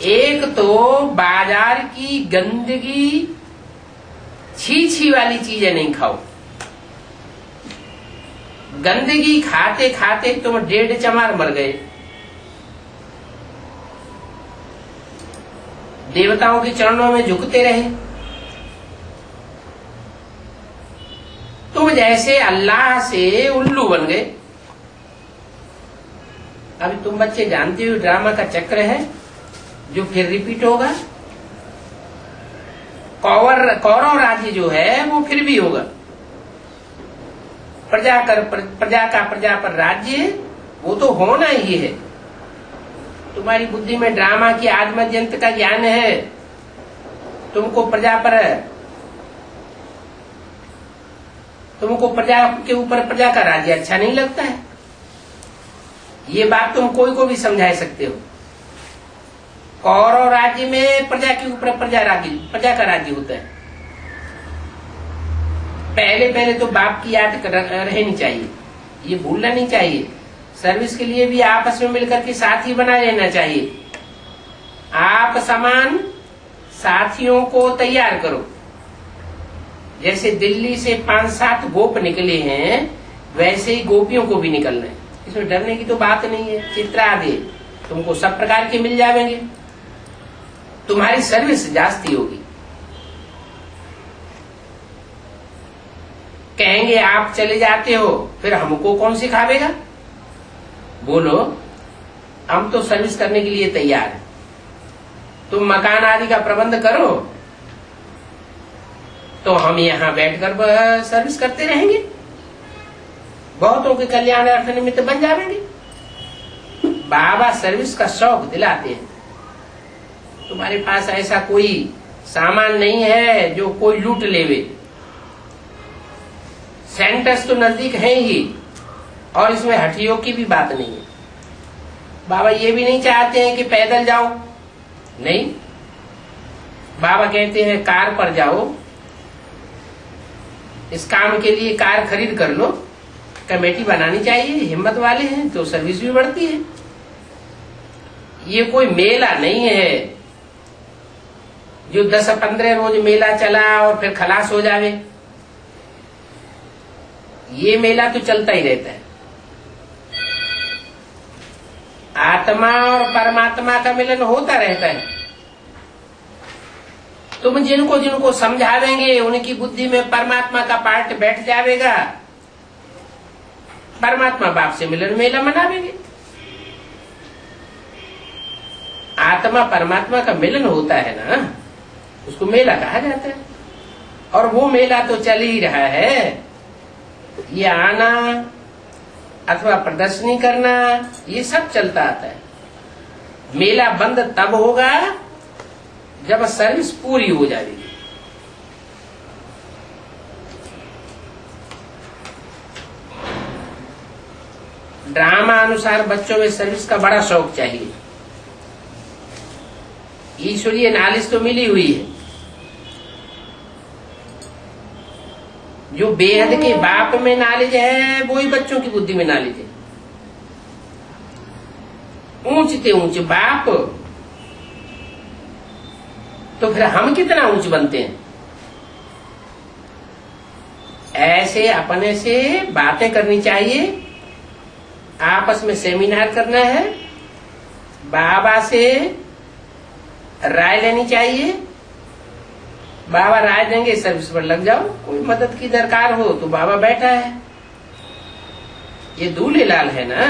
एक तो बाजार की गंदगी छी छी वाली चीजें नहीं खाओ। गंदगी खाते खाते तुम 1.5 चमार मर गए। देवताओं के चरणों में झुकते रहे। तुम जैसे अल्लाह से उल्लू बन गए। अभी तुम बच्चे जानते हो ड्रामा का चक्र है जो फिर रिपीट होगा। कौरव राज्य जो है वो फिर भी होगा। प्रजा का प्रजा पर राज्य वो तो होना ही है। तुम्हारी बुद्धि में ड्रामा की आत्मजंत का ज्ञान है। तुमको प्रजा के ऊपर प्रजा का राज्य अच्छा नहीं लगता है। ये बात तुम कोई को भी समझा सकते हो। कौरव राज्य में प्रजा के ऊपर प्रजा का राज्य होता है। पहले तो बाप की याद रहनी चाहिए, ये भूलना नहीं चाहिए। सर्विस के लिए भी आपस में मिलकर के साथी बना लेना चाहिए। आप समान साथियों को तैयार करो। जैसे दिल्ली से 5-7 गोप निकले हैं वैसे ही गोपियों को भी निकलना है। इसमें डरने की तो बात नहीं है। चित्रा आदि तुमको सब प्रकार के मिल जाएंगे। तुम्हारी सर्विस जास्ती होगी। कहेंगे आप चले जाते हो फिर हमको कौन सिखावेगा? बोलो, हम तो सर्विस करने के लिए तैयार हैं। तुम मकान आदि का प्रबंध करो तो हम यहाँ बैठकर सर्विस करते रहेंगे। बहुतों के कल्याण अर्थ निमित्त बन जाएंगे। बाबा सर्विस का शौक दिलाते हैं। तुम्हारे पास ऐसा कोई सामान नहीं है जो कोई लूट लेवे। सेंटर्स तो नजदीक है ही और इसमें हठियों की भी बात नहीं है। बाबा ये भी नहीं चाहते हैं कि पैदल जाओ, नहीं। बाबा कहते हैं कार पर जाओ, इस काम के लिए कार खरीद कर लो। कमेटी बनानी चाहिए। हिम्मत वाले हैं तो सर्विस भी बढ़ती है। ये कोई मेला नहीं है जो 10-15 रोज मेला चला और फिर खलास हो जावे। ये मेला तो चलता ही रहता है। आत्मा और परमात्मा का मिलन होता रहता है। तुम जिनको समझावेंगे उनकी बुद्धि में परमात्मा का पार्ट बैठ जाएगा। परमात्मा बाप से मिलन मेला मनावेंगे। आत्मा परमात्मा का मिलन होता है ना, उसको मेला कहा जाता है। और वो मेला तो चल ही रहा है। ये आना अथवा प्रदर्शनी करना ये सब चलता आता है। मेला बंद तब होगा जब सर्विस पूरी हो जाएगी। ड्रामा अनुसार बच्चों में सर्विस का बड़ा शौक चाहिए। ईश्वरीय नॉलेज तो मिली हुई है। जो बेहद के बाप में नॉलेज है वो ही बच्चों की बुद्धि में नॉलेज है। ऊंचते ऊंच बाप तो फिर हम कितना ऊंच बनते हैं। ऐसे अपने से बातें करनी चाहिए। आपस में सेमिनार करना है। बाबा से राय लेनी चाहिए। बाबा राय देंगे, सर्विस पर लग जाओ। कोई मदद की दरकार हो तो बाबा बैठा है। ये दूल्हे लाल है ना,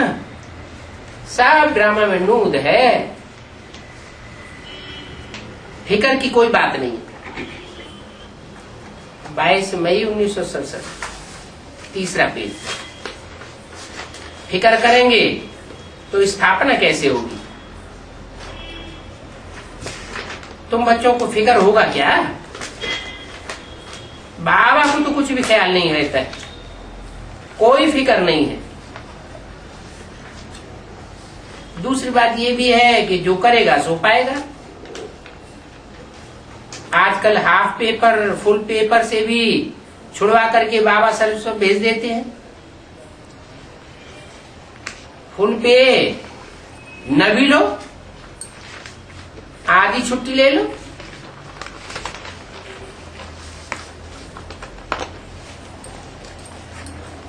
सब ड्रामा में नूद है। फिकर की कोई बात नहीं। 22 मई 1967, तीसरा पेज। फिकर करेंगे तो स्थापना कैसे होगी? तुम बच्चों को फिकर होगा क्या? बाबा को तो कुछ भी ख्याल नहीं रहता है। कोई फिकर नहीं है। दूसरी बात ये भी है कि जो करेगा सो पाएगा। आजकल हाफ पेपर फुल पेपर से भी छुड़वा करके बाबा सर्विस में भेज देते हैं। फुल पे न भी लो, आधी छुट्टी ले लो।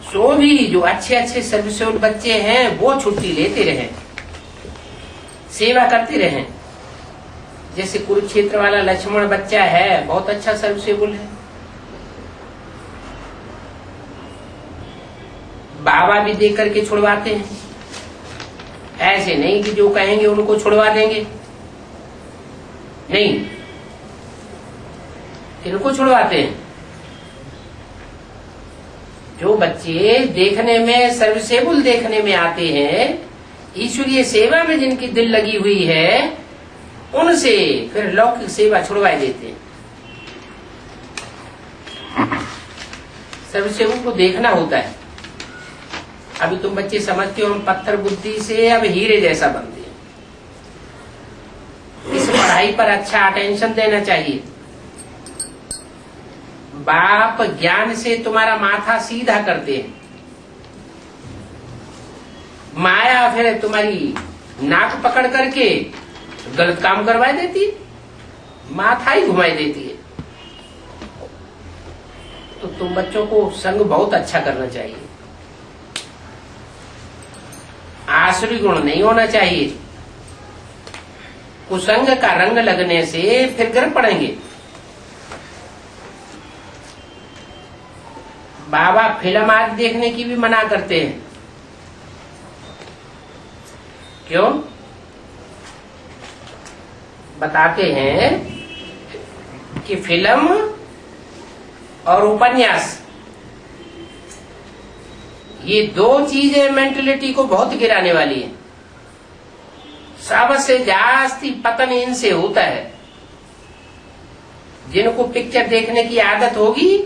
सो भी जो अच्छे अच्छे सर्विसेबल बच्चे हैं वो छुट्टी लेते रहें, सेवा करते रहें। जैसे कुरुक्षेत्र वाला लक्ष्मण बच्चा है, बहुत अच्छा सर्विसेबल है, बाबा भी देख करके छुड़वाते हैं। ऐसे नहीं कि जो कहेंगे उनको छुड़वा देंगे, नहीं, इनको छुड़वाते हैं। जो बच्चे देखने में सर्विसेबल देखने में आते हैं, ईश्वरीय सेवा में जिनकी दिल लगी हुई है, उनसे फिर लौकिक सेवा छुड़वाई देते हैं। सर्विसेबल को देखना होता है। अभी तुम बच्चे समझते हो हम पत्थर बुद्धि से अब हीरे जैसा बनते हैं। इस पढ़ाई पर अच्छा अटेंशन देना चाहिए। बाप ज्ञान से तुम्हारा माथा सीधा करते हैं, माया फिर तुम्हारी नाक पकड़ करके गलत काम करवा देती है, माथा ही घुमाई देती है। तो तुम बच्चों को संग बहुत अच्छा करना चाहिए। आसुरी गुण नहीं होना चाहिए। कुसंग का रंग लगने से फिर गिर पड़ेंगे। बाबा फिल्म आदि देखने की भी मना करते हैं। क्यों? बताते हैं कि फिल्म और उपन्यास, ये दो चीजें मेंटलिटी को बहुत गिराने वाली है। सबसे जास्ती पतन इनसे होता है। जिनको पिक्चर देखने की आदत होगी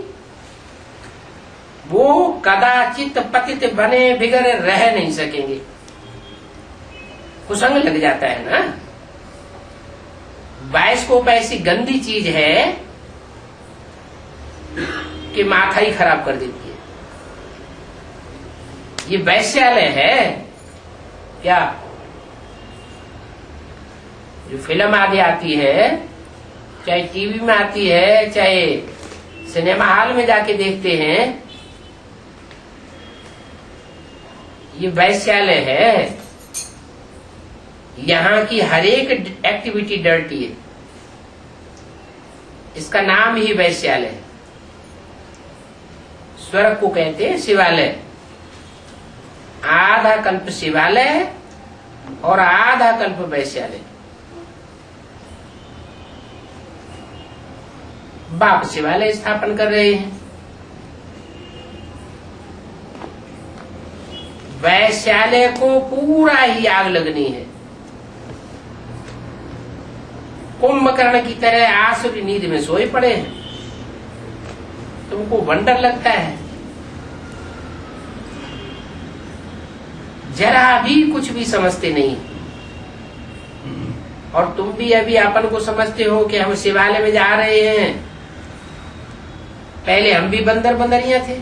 वो कदाचित पतित बने बिगड़ रह नहीं सकेंगे। कुसंग लग जाता है ना। बायोस्कोप ऐसी गंदी चीज है कि माथा ही खराब कर देती है। ये वैश्यालय है क्या? जो फिल्म आदि आती है, चाहे टीवी में आती है, चाहे सिनेमा हॉल में जाके देखते हैं, ये वैश्यालय है। यहाँ की हर एक एक्टिविटी डर्टी है। इसका नाम ही वैश्यालय है। स्वर्ग को कहते हैं शिवालय। आधा कल्प शिवालय और आधा कल्प वैश्यालय। बाप शिवालय स्थापन कर रहे हैं, वैश्यालय को पूरा ही आग लगनी है। कुंभकर्ण की तरह आसुरी नींद में सोए पड़े हैं। तुमको वंडर लगता है? जरा भी कुछ भी समझते नहीं। और तुम भी अभी अपन को समझते हो कि हम शिवालय में जा रहे हैं। पहले हम भी बंदर बंदरिया थे।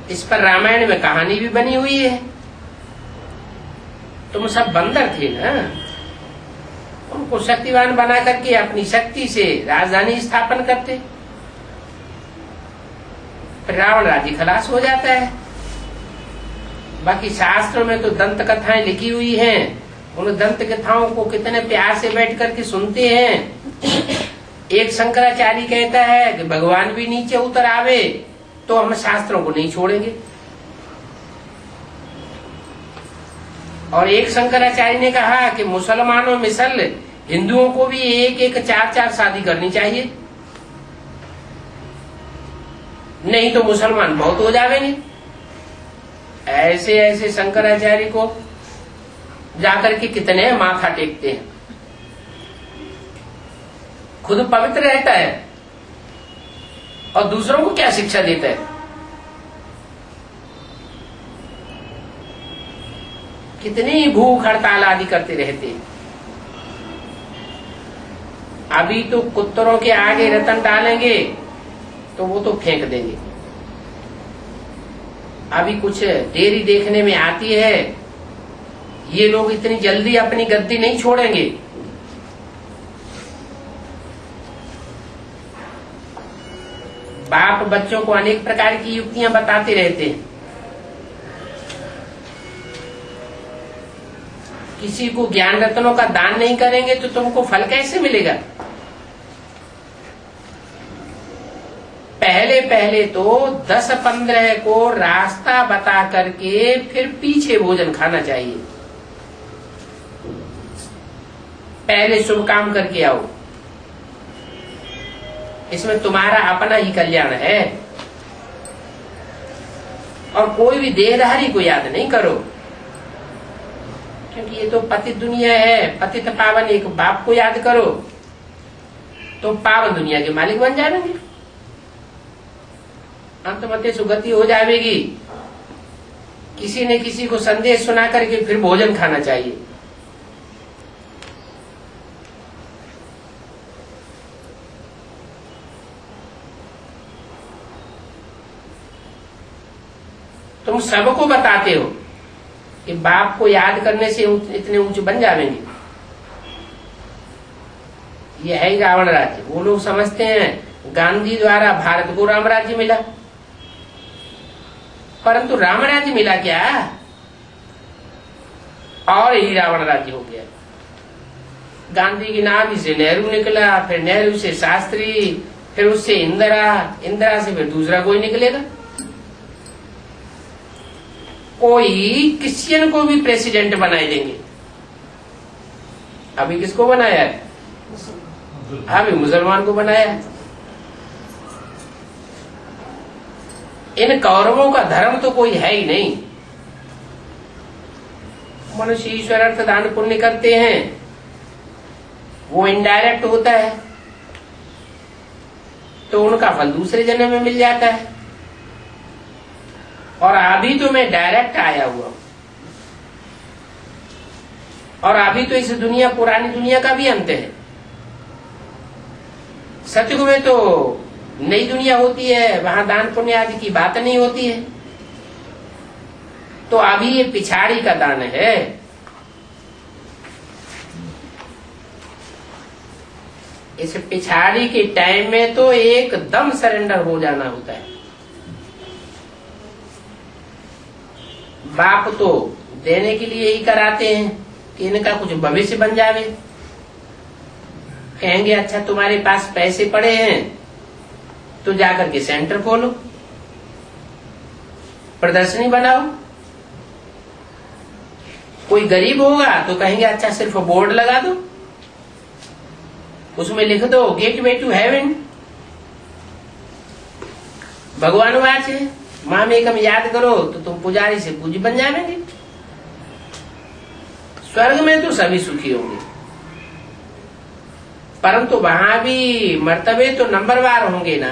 इस पर रामायण में कहानी भी बनी हुई है। तुम सब बंदर थे ना। उनको शक्तिवान बना करके अपनी शक्ति से राजधानी स्थापन करते, रावण राज्य खलास हो जाता है। बाकी शास्त्रों में तो दंत कथाएं लिखी हुई हैं। उन दंत कथाओं को कितने प्यार से बैठ करके सुनते हैं। एक शंकराचार्य कहता है कि भगवान भी नीचे उतर आवे तो हम शास्त्रों को नहीं छोड़ेंगे। और एक शंकराचार्य ने कहा कि मुसलमानों मिसल हिंदुओं को भी एक एक चार चार शादी करनी चाहिए, नहीं तो मुसलमान बहुत हो जाएंगे। ऐसे ऐसे शंकराचार्य को जाकर के कितने माथा टेकते हैं। खुद पवित्र रहता है और दूसरों को क्या शिक्षा देता है। कितनी भूख हड़ताल आदि करते रहते हैं। अभी तो कुत्तरों के आगे रतन डालेंगे तो वो तो फेंक देंगे। अभी कुछ देरी देखने में आती है, ये लोग इतनी जल्दी अपनी गद्दी नहीं छोड़ेंगे। बाप बच्चों को अनेक प्रकार की युक्तियां बताते रहते हैं। किसी को ज्ञान रत्नों का दान नहीं करेंगे तो तुमको फल कैसे मिलेगा? पहले पहले तो 10-15 को रास्ता बता करके फिर पीछे भोजन खाना चाहिए। पहले शुभ काम करके आओ, इसमें तुम्हारा अपना ही कल्याण है। और कोई भी देहधारी को याद नहीं करो, क्योंकि ये तो पतित दुनिया है। पतित पावन एक बाप को याद करो तो पावन दुनिया के मालिक बन जाएंगे, अंतमते सुगति हो जाएगी। किसी ने किसी को संदेश सुना करके फिर भोजन खाना चाहिए। तुम सबको बताते हो कि बाप को याद करने से इतने ऊंचे बन जाएंगे। यह है रावण राज्य। वो लोग समझते हैं गांधी द्वारा भारत को राम राज्य मिला, परंतु राम राज्य मिला क्या और ही रावण राज्य हो गया। गांधी की नाम से नेहरू निकला, फिर नेहरू से शास्त्री, फिर उससे इंदिरा, इंदिरा से फिर दूसरा कोई निकलेगा। कोई क्रिश्चियन को भी प्रेसिडेंट बनाए देंगे। अभी किसको बनाया है? अभी मुसलमान को बनाया है। इन कौरवों का धर्म तो कोई है ही नहीं। मनुष्य ईश्वर अर्थ दान पुण्य करते हैं, वो इनडायरेक्ट होता है तो उनका फल दूसरे जन्म में मिल जाता है। और अभी तो मैं डायरेक्ट आया हुआ हूं, और अभी तो इस दुनिया पुरानी दुनिया का भी अंत है। सतयुग में तो नई दुनिया होती है, वहां दान पुण्य आदि की बात नहीं होती है। तो अभी ये पिछाड़ी का दान है। इस पिछाड़ी के टाइम में तो एकदम सरेंडर हो जाना होता है। बाप तो देने के लिए ही कराते हैं कि इनका कुछ भविष्य बन जावे। कहेंगे अच्छा तुम्हारे पास पैसे पड़े हैं तो जाकर के सेंटर खोलो, प्रदर्शनी बनाओ। कोई गरीब होगा तो कहेंगे अच्छा सिर्फ बोर्ड लगा दो, उसमें लिख दो गेटवे टू हेवन, भगवान वाच है, माम एकम याद करो तो तुम पुजारी से पूज्य बन जाएंगे। स्वर्ग में तो सभी सुखी होंगे, परंतु वहां भी मर्तबे तो नंबरवार होंगे ना।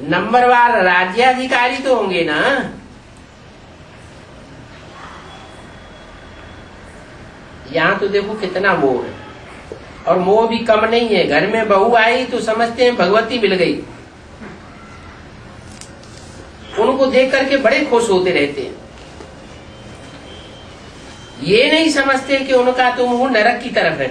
नंबरवार राज्याधिकारी तो होंगे ना। यहाँ तो देखो कितना मोह है, और मोह भी कम नहीं है। घर में बहू आई तो समझते हैं भगवती मिल गई, उनको देख करके बड़े खुश होते रहते हैं। ये नहीं समझते कि उनका तो मुंह नरक की तरफ है।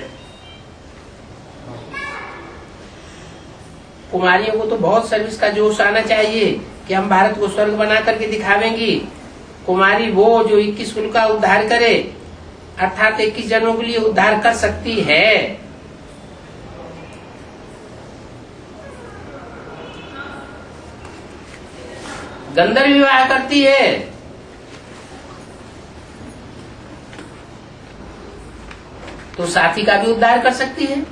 कुमारियों को तो बहुत सर्विस का जोश आना चाहिए कि हम भारत को स्वर्ग बना करके दिखावेंगी। कुमारी वो जो 21 कुल का उद्धार करे, अर्थात 21 जनों के लिए उद्धार कर सकती है। गंधर्व विवाह करती है, तो साथी का भी उद्धार कर सकती है।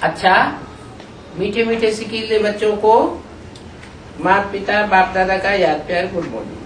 अच्छा, मीठे मीठे सिकीले बच्चों को माता पिता बाप दादा का याद प्यार गुड मॉर्निंग।